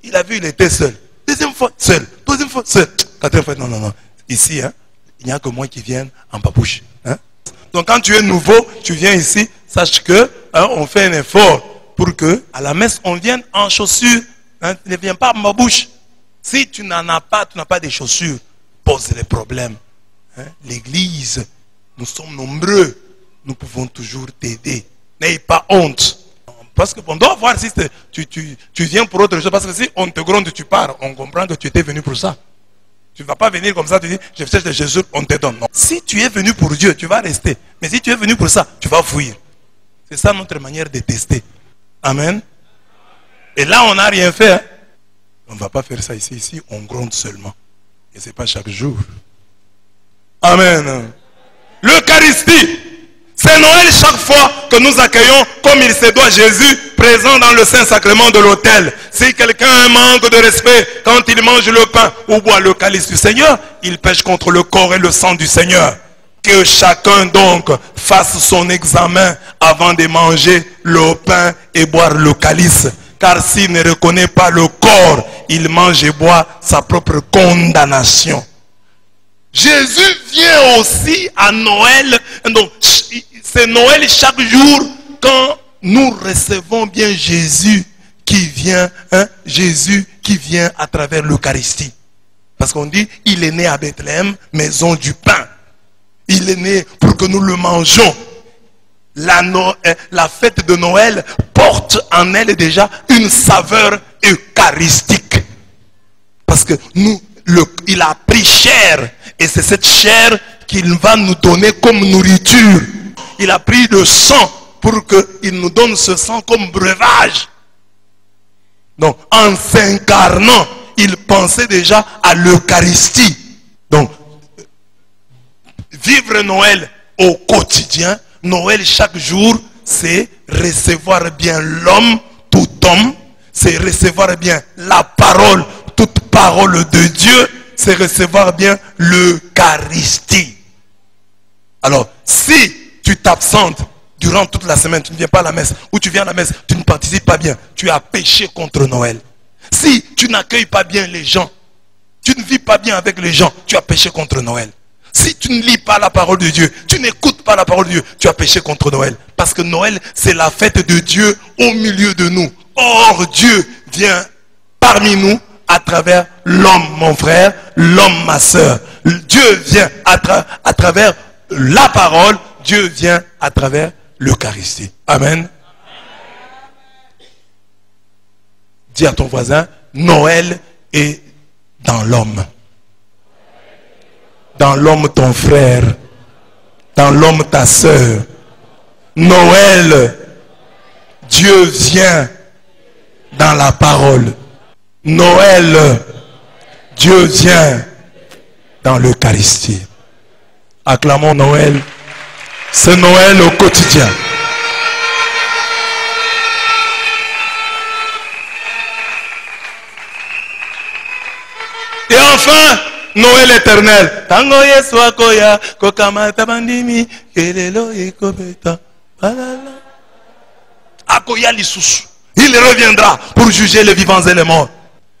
Il a vu, il était seul. Deuxième fois, seul. Deuxième fois, seul. Quatrième fois, non, non, non. Ici, il n'y a que moi qui viens en babouche. Donc quand tu es nouveau, tu viens ici, sache que on fait un effort pour que à la messe on vienne en chaussures. Ne viens pas en babouche. Si tu n'en as pas, tu n'as pas de chaussures, pose les problèmes. L'église, nous sommes nombreux, nous pouvons toujours t'aider. N'ayez pas honte. Parce qu'on doit voir si tu viens pour autre chose. Parce que si on te gronde, tu pars. On comprend que tu étais venu pour ça. Tu ne vas pas venir comme ça, tu dis, je cherche de Jésus, on te donne. Non. Si tu es venu pour Dieu, tu vas rester. Mais si tu es venu pour ça, tu vas fuir. C'est ça notre manière de tester. Amen. Et là, on n'a rien fait. Hein. On ne va pas faire ça ici. Ici, on gronde seulement. Et ce n'est pas chaque jour. Amen. L'Eucharistie. C'est Noël chaque fois que nous accueillons comme il se doit Jésus présent dans le Saint-Sacrement de l'autel. Si quelqu'un manque de respect quand il mange le pain ou boit le calice du Seigneur, il pêche contre le corps et le sang du Seigneur. Que chacun donc fasse son examen avant de manger le pain et boire le calice. Car s'il ne reconnaît pas le corps, il mange et boit sa propre condamnation. Jésus vient aussi à Noël. Donc, c'est Noël chaque jour quand nous recevons bien Jésus qui vient, Jésus qui vient à travers l'Eucharistie. Parce qu'on dit, il est né à Bethléem, maison du pain. Il est né pour que nous le mangeons. La fête de Noël porte en elle déjà une saveur eucharistique. Parce que il a pris chair. Et c'est cette chair qu'il va nous donner comme nourriture. Il a pris le sang pour qu'il nous donne ce sang comme breuvage. Donc, en s'incarnant, il pensait déjà à l'Eucharistie. Donc, vivre Noël au quotidien, Noël chaque jour, c'est recevoir bien l'homme, tout homme, c'est recevoir bien la parole, toute parole de Dieu, c'est recevoir bien l'Eucharistie. Alors, si tu t'absentes durant toute la semaine, tu ne viens pas à la messe, ou tu viens à la messe, tu ne participes pas bien, tu as péché contre Noël. Si tu n'accueilles pas bien les gens, tu ne vis pas bien avec les gens, tu as péché contre Noël. Si tu ne lis pas la parole de Dieu, tu n'écoutes pas la parole de Dieu, tu as péché contre Noël. Parce que Noël, c'est la fête de Dieu au milieu de nous. Or, Dieu vient parmi nous à travers l'homme, mon frère, l'homme, ma soeur. Dieu vient à travers la parole, Dieu vient à travers l'Eucharistie. Amen. Dis à ton voisin, Noël est dans l'homme. Dans l'homme ton frère. Dans l'homme ta soeur. Noël, Dieu vient dans la parole. Noël, Dieu vient dans l'Eucharistie. Acclamons Noël. C'est Noël au quotidien. Et enfin, Noël éternel. Tango Yeswa Koya, Kokamata Bandimi, Kelelo Ekobeta. Akoya Lisusu. Il reviendra pour juger les vivants et les morts.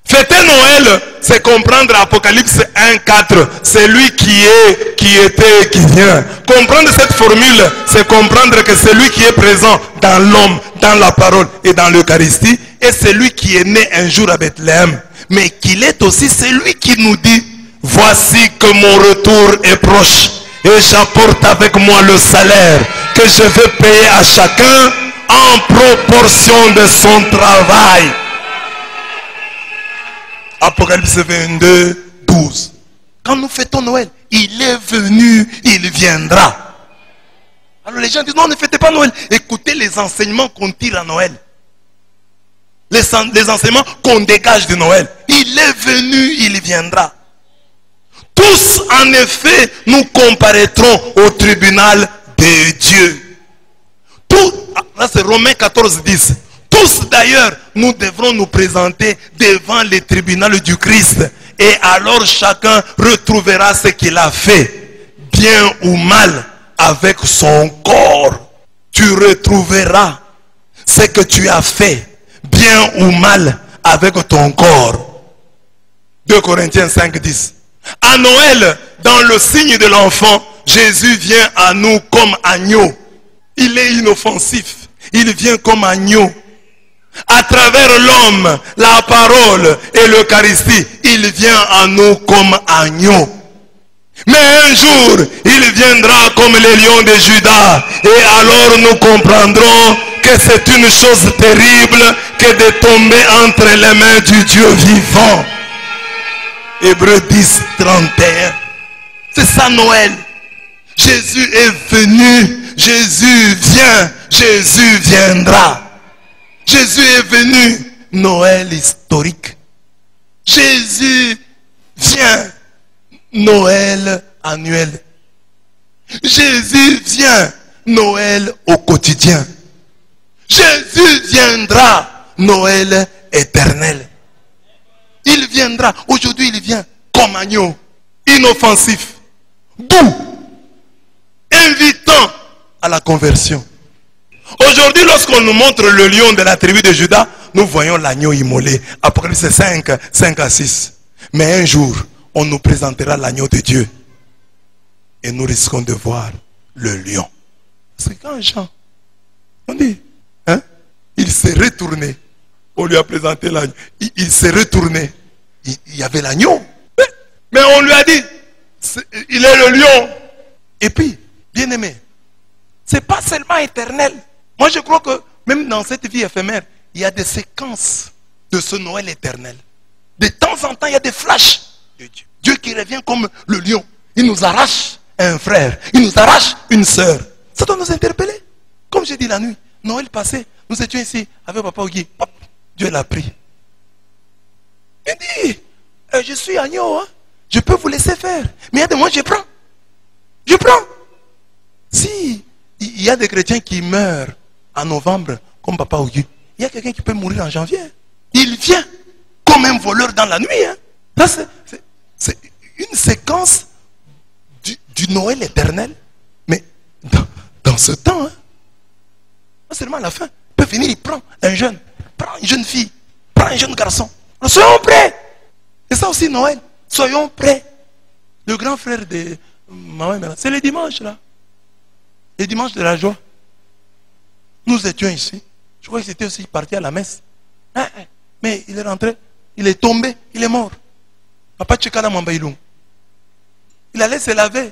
Fêter Noël, c'est comprendre Apocalypse 1:4. C'est lui qui est, qui était, qui vient. Comprendre cette formule, c'est comprendre que c'est lui qui est présent dans l'homme, dans la parole et dans l'Eucharistie. Et c'est lui qui est né un jour à Bethléem. Mais qu'il est aussi celui qui nous dit, voici que mon retour est proche. Et j'apporte avec moi le salaire que je vais payer à chacun en proportion de son travail. Apocalypse 22, 12. Quand nous fêtons Noël, il est venu, il viendra. Alors les gens disent, non, ne fêtez pas Noël. Écoutez les enseignements qu'on tire à Noël. Les enseignements qu'on dégage de Noël. Il est venu, il viendra. Tous, en effet, nous comparaîtrons au tribunal de Dieu. Tout, là c'est Romains 14, 10. Tous d'ailleurs, nous devrons nous présenter devant les tribunaux du Christ. Et alors chacun retrouvera ce qu'il a fait, bien ou mal, avec son corps. Tu retrouveras ce que tu as fait, bien ou mal, avec ton corps. 2 Corinthiens 5, 10. À Noël, dans le signe de l'enfant, Jésus vient à nous comme agneau. Il est inoffensif. Il vient comme agneau. À travers l'homme, la parole et l'Eucharistie, il vient à nous comme agneau. Mais un jour, il viendra comme les lions de Juda. Et alors nous comprendrons que c'est une chose terrible que de tomber entre les mains du Dieu vivant. Hébreux 10, 31. C'est ça Noël. Jésus est venu, Jésus vient, Jésus viendra. Jésus est venu, Noël historique. Jésus vient, Noël annuel. Jésus vient, Noël au quotidien. Jésus viendra, Noël éternel. Il viendra, aujourd'hui il vient comme agneau, inoffensif, doux, invitant à la conversion. Aujourd'hui, lorsqu'on nous montre le lion de la tribu de Juda, nous voyons l'agneau immolé. Apocalypse 5, 5 à 6. Mais un jour, on nous présentera l'agneau de Dieu. Et nous risquons de voir le lion. C'est quand Jean, on dit, hein, il s'est retourné. On lui a présenté l'agneau. Il s'est retourné. Il y avait l'agneau. Mais on lui a dit, il est le lion. Et puis, bien aimé, c'est pas seulement éternel. Moi je crois que même dans cette vie éphémère, il y a des séquences de ce Noël éternel. De temps en temps, il y a des flashs de Dieu. Dieu qui revient comme le lion. Il nous arrache un frère. Il nous arrache une sœur. Ça doit nous interpeller. Comme j'ai dit la nuit, Noël passé, nous étions ici avec Papa Ogi. Hop, Dieu l'a pris. Il dit, je suis agneau, hein? Je peux vous laisser faire. Mais il y a des moments, je prends. Je prends. Si il y a des chrétiens qui meurent en novembre, comme Papa Ogi, il y a quelqu'un qui peut mourir en janvier. Il vient comme un voleur dans la nuit. Hein? Là, c'est une séquence du Noël éternel. Mais dans ce temps, hein, pas seulement à la fin, il peut venir, il prend un jeune, prend une jeune fille, prend un jeune garçon. Alors, soyons prêts. Et ça aussi Noël. Soyons prêts. Le grand frère de maman, c'est le dimanche là. Le dimanche de la joie. Nous étions ici. Je crois qu'il était aussi parti à la messe. Mais il est rentré. Il est tombé. Il est mort. Papa Tchekala Mambaïlou. Il allait se laver.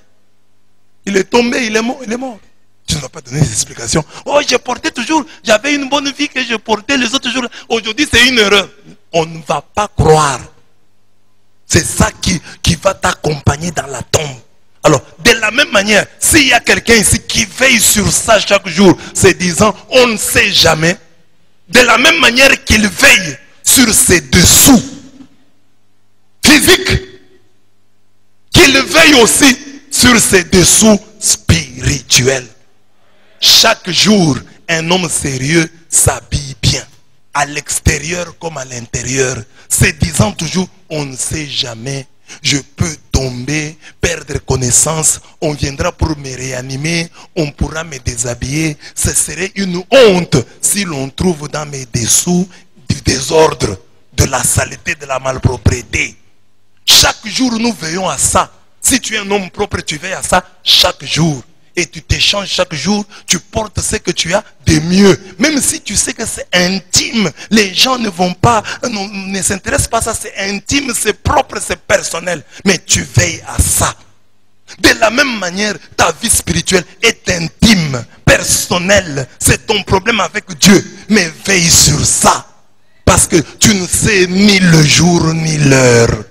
Il est tombé. Il est mort. Il est mort. Tu ne vas pas donner des explications. Oh, j'ai porté toujours. J'avais une bonne vie que je portais les autres jours. Aujourd'hui, c'est une erreur. On ne va pas croire. C'est ça qui va t'accompagner dans la tombe. Alors, de la même manière, s'il y a quelqu'un ici qui veille sur ça chaque jour, se disant, on ne sait jamais, de la même manière qu'il veille sur ses dessous physiques, qu'il veille aussi sur ses dessous spirituels. Chaque jour, un homme sérieux s'habille bien, à l'extérieur comme à l'intérieur, se disant toujours, on ne sait jamais. Je peux tomber, perdre connaissance, on viendra pour me réanimer, on pourra me déshabiller. Ce serait une honte si l'on trouve dans mes dessous du désordre, de la saleté, de la malpropreté. Chaque jour nous veillons à ça. Si tu es un homme propre, tu veilles à ça chaque jour. Et tu t'échanges chaque jour, tu portes ce que tu as de mieux. Même si tu sais que c'est intime, les gens ne vont pas, ne s'intéressent pas à ça, c'est intime, c'est propre, c'est personnel. Mais tu veilles à ça. De la même manière, ta vie spirituelle est intime, personnelle. C'est ton problème avec Dieu. Mais veille sur ça. Parce que tu ne sais ni le jour ni l'heure.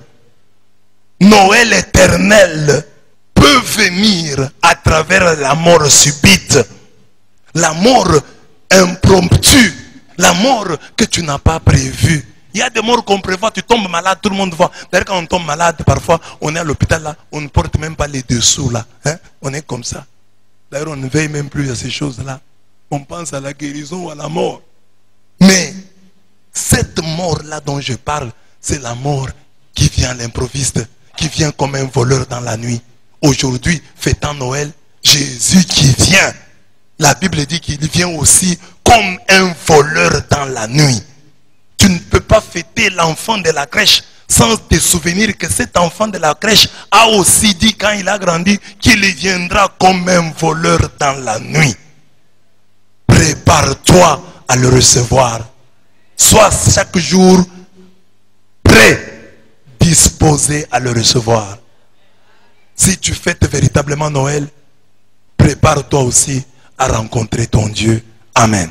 Noël éternel peut venir à travers la mort subite, la mort impromptue, la mort que tu n'as pas prévue. Il y a des morts qu'on prévoit, tu tombes malade, tout le monde voit. D'ailleurs, quand on tombe malade, parfois, on est à l'hôpital là, on ne porte même pas les dessous là. Hein? On est comme ça. D'ailleurs, on ne veille même plus à ces choses-là. On pense à la guérison ou à la mort. Mais cette mort-là dont je parle, c'est la mort qui vient à l'improviste, qui vient comme un voleur dans la nuit. Aujourd'hui, fêtant Noël, Jésus qui vient. La Bible dit qu'il vient aussi comme un voleur dans la nuit. Tu ne peux pas fêter l'enfant de la crèche sans te souvenir que cet enfant de la crèche a aussi dit quand il a grandi qu'il viendra comme un voleur dans la nuit. Prépare-toi à le recevoir. Sois chaque jour prêt, disposé à le recevoir. Si tu fêtes véritablement Noël, prépare-toi aussi à rencontrer ton Dieu. Amen.